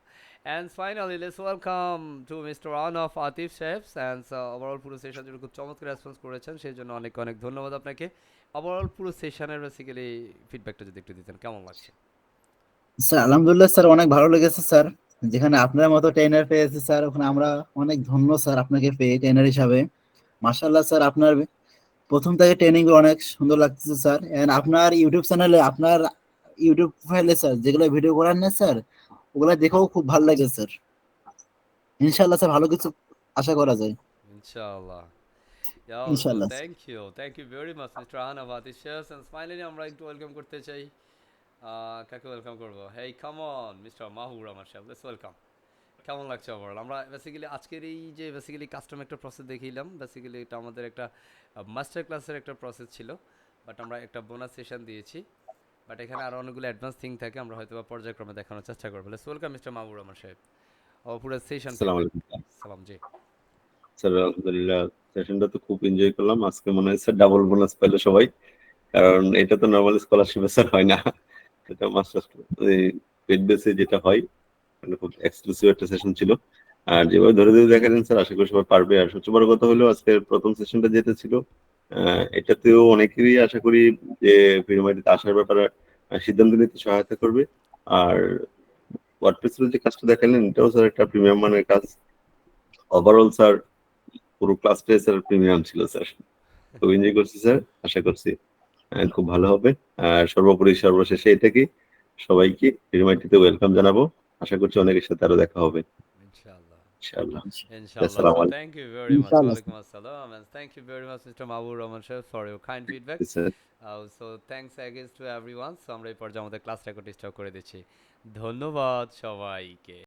And finally, let's welcome to Mr. Anaf Atif Shefs. And so overall পুরো session জুড়ে খুব চমৎকার response করেছেন, সেই জন্য অনেক অনেক ধন্যবাদ আপনাকে। ওভারঅল পুরো সেশনের বেসিক্যালি ফিডব্যাকটা যদি একটু দিতেন, কেমন লাগছে? স্যার আলহামদুলিল্লাহ স্যার, অনেক ভালো লেগেছে স্যার। যেখানে আপনার মতো ট্রেনার পেয়েছি স্যার, ওখানে আমরা অনেক ধন্য স্যার আপনাকে পেয়ে ট্রেনার হিসাবে। মাশাআল্লাহ স্যার, আপনার প্রথম থেকে ট্রেনিং অনেক সুন্দর লাগতেছে স্যার। এন্ড আপনার ইউটিউব চ্যানেলে, আপনার ইউটিউব প্রোফাইলে স্যার যেগুলো ভিডিও করেন না স্যার, ওগুলো দেখেও খুব ভালো লাগে স্যার। ইনশাআল্লাহ স্যার ভালো কিছু আশা করা যায়। ইনশাআল্লাহ। Yo, so ইনশাআল্লাহ। thank you. Thank you very much, Mr. Anaf Atif Shefs. And finally, আমরা একটু ওয়েলকাম করতে চাই। কাকে ওয়েলকাম করবো? Hey, come on, Mr. Mahur Rahman Shef. Let's welcome. কেমন লাগছে ওভারঅল? আমরা বেসিক্যালি আজকের এই যে বেসিক্যালি কাস্টম একটা প্রসেস দেখিলাম, বেসিক্যালি এটা আমাদের একটা মাস্টার ক্লাসের একটা প্রসেস ছিল, বাট আমরা একটা বোনাস সেশন দিয়েছি। বাট এখানে আরও অনেকগুলো অ্যাডভান্স থিং থাকে, আমরা হয়তো বা পর্যায়ক্রমে দেখানোর চেষ্টা করবো। লেটস ওয়েলকাম মিস্টার মাহবুব রহমান সাহেব। ও পুরো সেশন আসসালামু আলাইকুম স্যার। সালাম জি। স্যার আলহামদুলিল্লাহ, সেশনটা তো খুব এনজয় করলাম। আজকে মনে হয় স্যার ডাবল বোনাস পাইলো সবাই, কারণ এটা তো নর্মাল স্কলারশিপে স্যার হয় না, এটা মাস্টার পেড বেসে যেটা হয়। মানে খুব এক্সক্লুসিভ একটা সেশন ছিল। আর যেভাবে ধরে ধরে দেখালেন স্যার, আশা করি সবাই পারবে। আর সবচেয়ে বড় কথা হলো আজকের প্রথম সেশনটা যেটা ছিল, এটাতেও অনেকেরই আশা করি যে পিরামিডে আসার ব্যাপারে সিদ্ধান্ত নিতে সহায়তা করবে। আর ওয়ার্ডপ্রেসের যে কাজটা দেখালেন, এটাও স্যার একটা প্রিমিয়াম মানের কাজ। ওভারঅল স্যার পুরো ক্লাসটাই স্যার প্রিমিয়াম ছিল স্যার, খুব এনজয় করছি স্যার। আশা করছি খুব ভালো হবে। আর সর্বোপরি সর্বশেষে এটাকে সবাইকে পিরামিডটিতে ওয়েলকাম জানাবো। আশা করছি অনেকের সাথে আরো দেখা হবে ইনশাআল্লাহ। ইনশাআল্লাহ। Inshallah. আসসালামু So আলাইকুম thank you very much. ইনশাআল্লাহ Walaikum assalam. And thank you very much, Mr. Mahbub Rahman sir, for your kind feedback. Sir. So thanks again to everyone. So আমরা এই পর্যায়ে আমাদের ক্লাস রেকর্ড স্টপ করে দিচ্ছি। ধন্যবাদ সবাইকে।